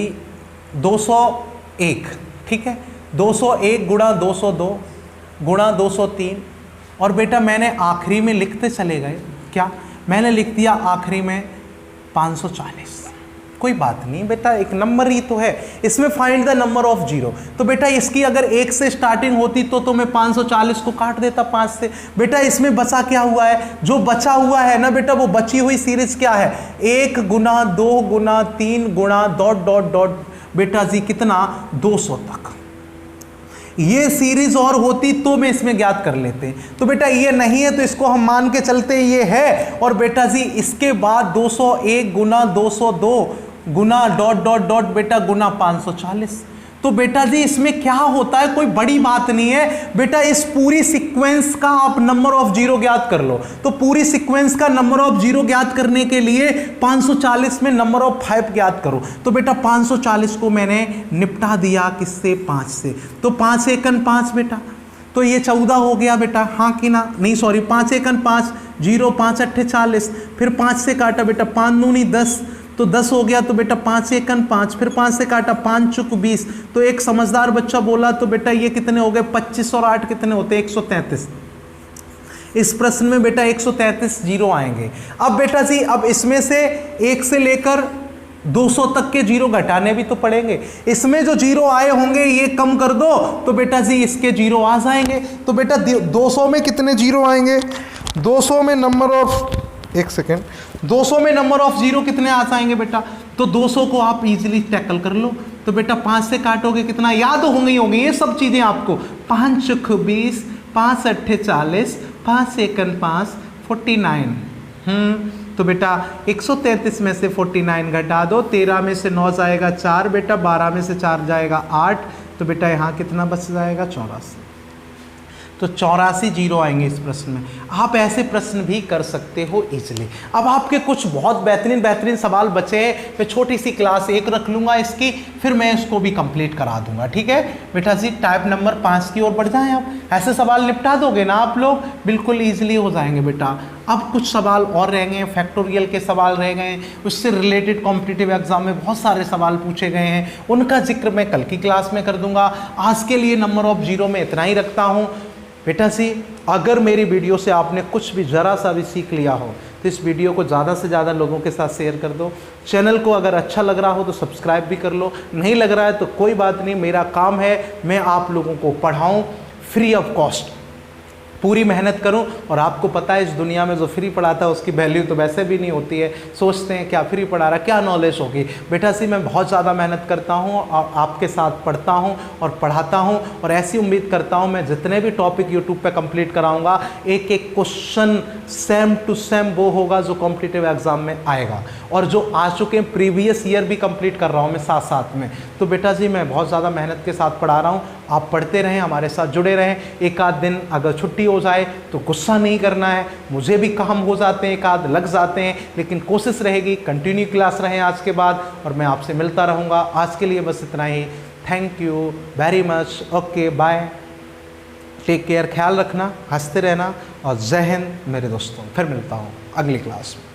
S1: 201, ठीक है, 201 गुणा 202 गुणा 203, और बेटा मैंने आखिरी में लिखते चले गए, क्या मैंने लिख दिया आखिरी में 540। कोई बात नहीं बेटा, एक नंबर ही तो है, इसमें find the number of zero. तो बेटा इसकी अगर 1 से स्टार्टिंग होती तो मैं 540 को काट देता 5 से। बेटा इसमें बचा क्या हुआ है, जो बचा हुआ है ना बेटा, वो बची हुई सीरीज क्या है, 1 गुना 2 गुना 3 गुणा डॉट डॉट डॉट बेटा जी कितना 200 तक। ये सीरीज और होती तो मैं इसमें ज्ञात कर लेते। तो बेटा ये नहीं है तो इसको हम मान के चलते ये है, और बेटा जी इसके बाद 201 गुना 202 गुना डॉट डॉट डॉट बेटा गुना 540। तो बेटा जी इसमें क्या होता है, कोई बड़ी बात नहीं है बेटा, इस पूरी सीक्वेंस का आप नंबर ऑफ जीरो ज्ञात कर लो। तो पूरी सीक्वेंस का नंबर ऑफ जीरो ज्ञात करने के लिए 540 में नंबर ऑफ 5 ज्ञात करो। तो बेटा 540 को मैंने निपटा दिया किससे, 5 से। तो 5 एकन 5 बेटा, तो ये 14 हो गया बेटा, हाँ कि ना, नहीं सॉरी 5 एकन 5, 0 5 अट्ठे 40, फिर 5 से काटा बेटा 5 दूनी 10, तो 10 हो गया। तो बेटा 5 एकन 5, फिर 5 से काटा 5 चुक 20। तो एक समझदार बच्चा बोला तो बेटा ये कितने हो गए 25 और 8 कितने होते हैं 133। इस प्रश्न में बेटा 133 जीरो आएंगे। अब बेटा जी अब इसमें से 1 से लेकर 200 तक के जीरो घटाने भी तो पड़ेंगे। इसमें जो जीरो आए होंगे ये कम कर दो, तो बेटा जी इसके जीरो आ जाएंगे। तो बेटा 200 में कितने जीरो आएंगे, 200 में नंबर ऑफ, एक सेकेंड, 200 में नंबर ऑफ जीरो कितने आ जाएंगे बेटा। तो 200 को आप इजीली टैकल कर लो। तो बेटा 5 से काटोगे कितना, याद होंगी ये सब चीजें आपको, 5 चुक 20, 5 अट्ठे 40, 5 एकन 5, 49। तो बेटा 133 में से 49 घटा दो, 13 में से 9 जाएगा 4 बेटा, 12 में से 4 जाएगा 8। तो बेटा यहाँ कितना बच जाएगा 84। तो 84 जीरो आएंगे इस प्रश्न में। आप ऐसे प्रश्न भी कर सकते हो इजीली। अब आपके कुछ बहुत बेहतरीन सवाल बचे हैं, मैं छोटी सी क्लास 1 रख लूँगा इसकी, फिर मैं इसको भी कंप्लीट करा दूंगा, ठीक है बेटा जी। टाइप नंबर 5 की ओर बढ़ जाएं आप, ऐसे सवाल निपटा दोगे ना आप लोग, बिल्कुल ईजिली हो जाएंगे बेटा। अब कुछ सवाल और रह गए हैं, फैक्टोरियल के सवाल रह गए हैं, उससे रिलेटेड कॉम्पिटिटिव एग्जाम में बहुत सारे सवाल पूछे गए हैं, उनका जिक्र मैं कल की क्लास में कर दूंगा। आज के लिए नंबर ऑफ जीरो में इतना ही रखता हूँ बेटा जी। अगर मेरी वीडियो से आपने कुछ भी ज़रा सा भी सीख लिया हो तो इस वीडियो को ज़्यादा से ज़्यादा लोगों के साथ शेयर कर दो। चैनल को अगर अच्छा लग रहा हो तो सब्सक्राइब भी कर लो, नहीं लग रहा है तो कोई बात नहीं, मेरा काम है मैं आप लोगों को पढ़ाऊँ फ्री ऑफ कॉस्ट। पूरी मेहनत करूं। और आपको पता है इस दुनिया में जो फ्री पढ़ाता है उसकी वैल्यू तो वैसे भी नहीं होती है। सोचते हैं क्या फ्री पढ़ा रहा, क्या नॉलेज होगी। बेटा सी मैं बहुत ज़्यादा मेहनत करता हूं और आपके साथ पढ़ता हूं और पढ़ाता हूं, और ऐसी उम्मीद करता हूं मैं जितने भी टॉपिक यूट्यूब पे कंप्लीट कराऊंगा एक एक क्वेश्चन सेम टू सेम वो होगा जो कॉम्पिटिटिव एग्जाम में आएगा, और जो आ चुके हैं प्रीवियस ईयर भी कंप्लीट कर रहा हूं मैं साथ साथ में। तो बेटा जी मैं बहुत ज़्यादा मेहनत के साथ पढ़ा रहा हूं, आप पढ़ते रहें, हमारे साथ जुड़े रहें। एक आध दिन अगर छुट्टी हो जाए तो गुस्सा नहीं करना है, मुझे भी काम हो जाते हैं, एक आध लग जाते हैं, लेकिन कोशिश रहेगी कंटिन्यू क्लास रहें आज के बाद, और मैं आपसे मिलता रहूँगा। आज के लिए बस इतना ही। Thank you very much. Okay bye, take care, ख्याल रखना, हंसते रहना, और जय हिंद मेरे दोस्तों। फिर मिलता हूँ अगली क्लास में।